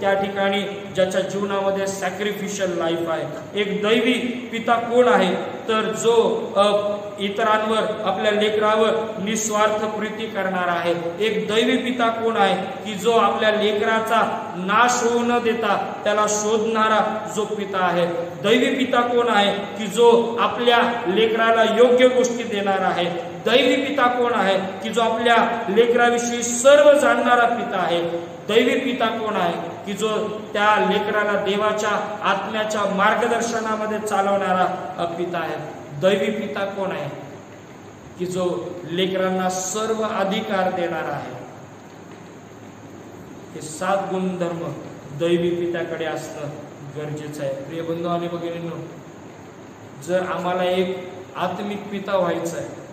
त्या ठिकाणी ज्याच्या जीवनामध्ये सॅक्रिफिशियल लाईफ आहे, एक दैवी पिता कोण आहे, तर जो इतरांवर, आपल्या लेकरावर निस्वार्थ प्रीती करणारा आहे. एक दैवी पिता कोण आहे की जो आपल्या लेकराचा नाश होऊ न देता त्याला शोधणारा जो पिता आहे. दैवी पिता कोण आहे की जो आपल्या लेकराला योग्य गोष्टी देणार आहे. दैवी पिता कोण आहे की जो आपल्या लेकराविषयी सर्व जाणणारा पिता आहे. दैवी पिता कोण आहे की जो त्या लेकराला देवाच्या आत्म्याच्या मार्गदर्शनामध्ये चालवणारा पिता आहे. दैवी पिता कोण आहे की जो लेकरांना सर्व अधिकार देणारा आहे. हे 7 गुणधर्म दैवी पित्याकडे असणं गरजेचं आहे. प्रिय बंधू आणि भगिनींनो, जर आम्हाला एक आत्मिक पिता व्हायचं आहे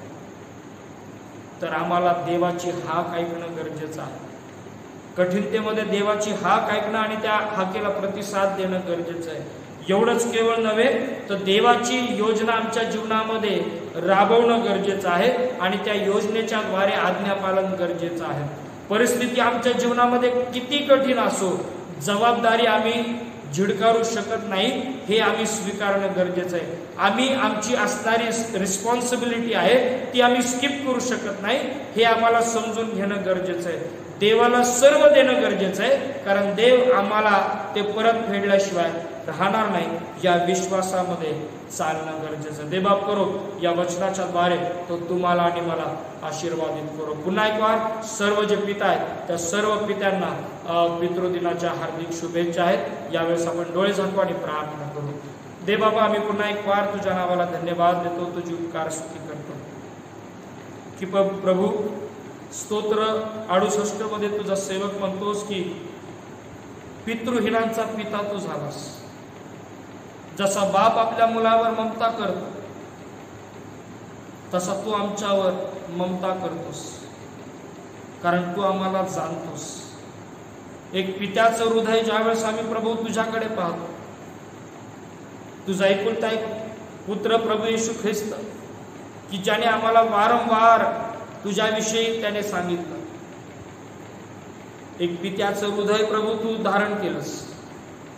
तर आम्हाला देवाची हाक ऐकणं गरजेचं आहे. कठीणतेमध्ये देवाची हाक ऐकणं आणि त्या हाकेला प्रतिसाद देणं गरजेचं आहे. एवढंच केवळ नव्हे तर देवाची योजना आमच्या जीवनामध्ये राबवणं गरजेचं आहे आणि त्या योजनेच्या द्वारे आज्ञापालन गरजेचं आहे. परिस्थिती आमच्या जीवनामध्ये किती कठीण असो, जबाबदारी आम्ही झिडकारू शकत नाही हे आम्ही स्वीकारणं गरजेचं आहे. आम्ही आमची असणारी रिस्पॉन्सिबिलिटी आहे ती आम्ही स्किप करू शकत नाही हे आम्हाला समजून घेणं गरजेचं आहे. देवाला सर्व देणं गरजेचं आहे, कारण देव आम्हाला ते परत फेडल्याशिवाय राहणार नाही या विश्वासामध्ये चालणं गरजेचं. देवबाप करो या वचनाच्या द्वारे तो तुम्हाला आणि मला आशीर्वादित करो. पुन्हा एक वार सर्व जे पिता आहेत त्या सर्व पित्यांना पितृदिनाच्या हार्दिक शुभेच्छा आहेत. यावेळेस आपण डोळे झाकू आणि प्रार्थना करू. देवबाबा, आम्ही पुन्हा एक वार तुझ्या नावाला धन्यवाद देतो, तुझी उपकार स्तुती करतो की प्रभू स्तोत्र 68 मध्ये तुझा सेवक म्हणतोस की पितृहीनांचा पिता तू झालास. जसा बाप आपल्या मुलावर ममता करतो तसा तू आमच्यावर ममता करतोस, कारण तू आम्हाला जाणतोस. एक पित्याचं हृदय ज्यावेळेस आम्ही प्रभू तुझ्याकडे पाहतो, तुझा एकुलता एक पुत्र प्रभू येशू ख्रिस्त की ज्याने आम्हाला वारंवार तुझ्याविषयी त्याने सांगितलं. एक पित्याचं हृदय प्रभू तू धारण केलंस.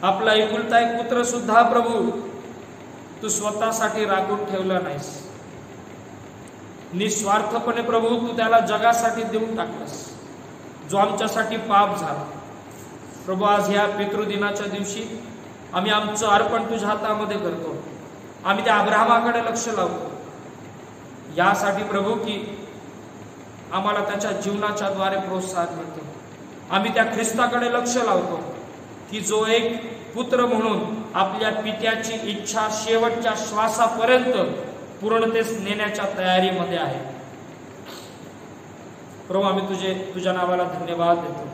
आपला एकुलता एक पुत्र सुद्धा प्रभू तू स्वतःसाठी राखून ठेवला नाहीस. निस्वार्थपणे प्रभू तू त्याला जगासाठी देऊन टाकलंस, जो आमच्यासाठी पाप झाला. प्रभू आज ह्या पितृदिनाच्या दिवशी आम्ही आमचं अर्पण तुझ्या हातामध्ये करतो. आम्ही त्या अब्राहमाकडे लक्ष लावतो यासाठी प्रभू की आम्हाला त्याच्या जीवनाच्या द्वारे प्रोत्साहन मिळतो. आम्ही त्या ख्रिस्ताकडे लक्ष लावतो की जो एक पुत्र म्हणून आपल्या पित्याची इच्छा शेवटच्या श्वासापर्यंत पूर्णतेस नेण्याच्या तयारीमध्ये आहे. प्रभू आम्ही तुझ्या नावाला धन्यवाद देतो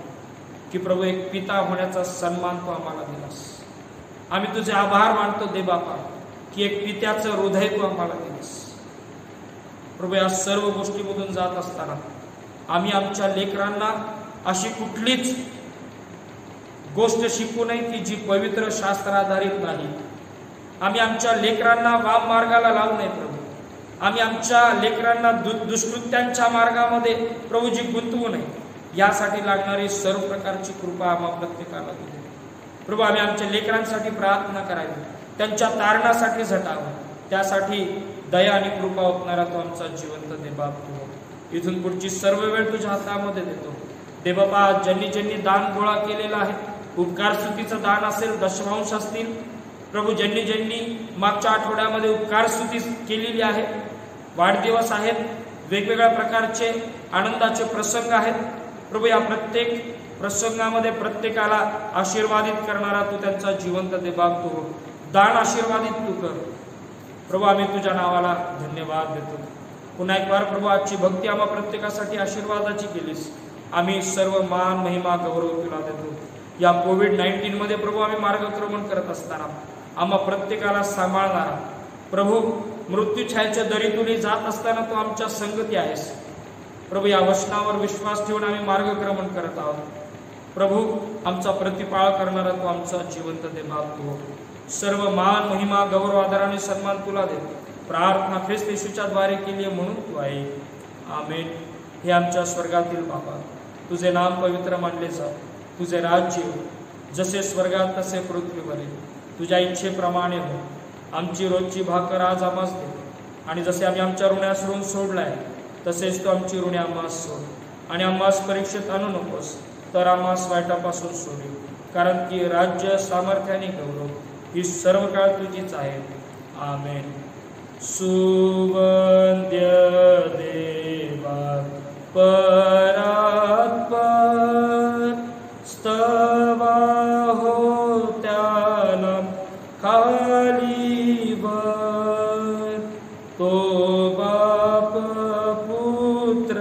की प्रभू एक पिता होण्याचा सन्मान तू आम्हाला दिलास. आम्ही तुझे आभार मानतो दे बापा की एक पित्याचं हृदय तू आम्हाला दिलास. प्रभू या सर्व गोष्टीमधून जात असताना आम्ही आमच्या लेकरांना अशी कुठलीच गोष्ट शिकू नये की जी पवित्र शास्त्राधारित नाही. आम्ही आमच्या लेकरांना वाम मार्गाला लावू नये प्रभू. आम्ही आमच्या लेकरांना दुष्कृत्यांच्या मार्गामध्ये प्रभूजी गुंतवू नये. यासाठी लागणारी सर्व प्रकारची कृपा आम्हा प्रत्येकाला दिली प्रभू. आम्ही आमच्या लेकरांसाठी प्रार्थना करावी, त्यांच्या तारणासाठी झटावं. त्यासाठी दया आणि कृपा ओतणारा तो आमचा जिवंत देवबाप तू हो. इथून पुढची सर्व वेळ तुझ्या हातामध्ये देतो देवबापा. ज्यांनी ज्यांनी दान गोळा केलेला आहे, उपकार स्तुतीचं दान असेल, दशमांश असतील प्रभू, ज्यांनी ज्यांनी मागच्या आठवड्यामध्ये उपकार स्तुती केलेली आहे, वाढदिवस आहेत, वेगवेगळ्या प्रकारचे आनंदाचे प्रसंग आहेत प्रभू, या प्रत्येक प्रसंगामध्ये प्रत्येकाला आशीर्वादित करणारा तू त्यांचा जिवंत देवबाप तू हो. दान आशीर्वादित तू कर प्रभू. आम्ही तुझ्या नावाला धन्यवाद देतो. पुन्हा एक बार प्रभू, आजची भक्ती आम्हा प्रत्येकासाठी आशीर्वादाची केलीस. आम्ही सर्व मान महिमा गौरव तुला देतो. या कोविड-19 मध्ये प्रभू आम्ही मार्गक्रमण करत असताना आम्हा प्रत्येकाला सांभाळणारा प्रभू, मृत्यू छायेच्या दरीतून जात असताना तू आमच्या संगती आहेस प्रभू. या वचनावर विश्वास ठेवून आम्ही मार्गक्रमण करत आहोत प्रभू. आमचा प्रतिपाळ करणारा तू आमचा जिवंत देवबाप तू हो. सर्व मान महिमा गौरव आदर आणि सन्मान तुला देतो. प्रार्थना ख्रिस्त येशूच्या द्वारे केली म्हणून तू आहे. आमेन. हे आमच्या स्वर्गातील बाबा, तुझे नाम पवित्र मानले जा. तुझे राज्य जसे स्वर्गात तसे पृथ्वीवर. तुझ्या इच्छेप्रमाणे हो. आमची रोजची भाकर आज आम्हास दे, आणि जसे आम्ही आमच्या ऋणास ऋण सोडलाय तसेच तू आमची ऋणे आम्हास सोड. आणि आम्हास परीक्षेत आणू नकोस, तर आम्हास वाईटापासून सोडू. कारण की राज्य, सामर्थ्याने गौरव ही सर्व काळ तुझीच आहे. आमेन. सुवंद्य देवा परात्पर, स्तवा हो त्याला खाली वर. तो बाप, पुत्र,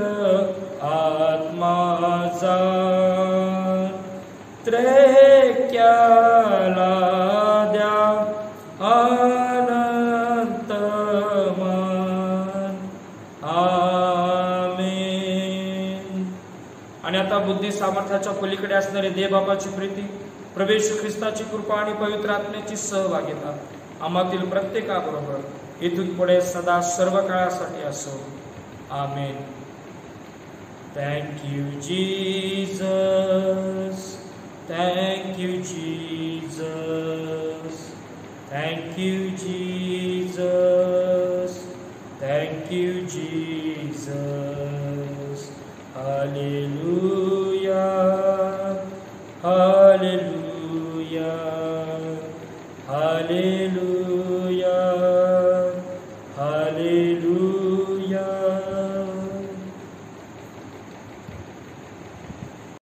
आत्मा जाण, त्रैक्याला द्या अनंत मान. आमेन. आणि आता बुद्धी सामर्थ्याच्या पलीकडे असणारे देवबापाची प्रीती, प्रवेश ख्रिस्ताची कृपा आणि पवित्र आत्म्याची सहभागिता आम्हातील प्रत्येकाबरोबर इथून पुढे सदा सर्व काळासाठी असो. Amen. Thank you Jesus. Thank you, Jesus. Thank you, Jesus. Thank you, Jesus. Hallelujah.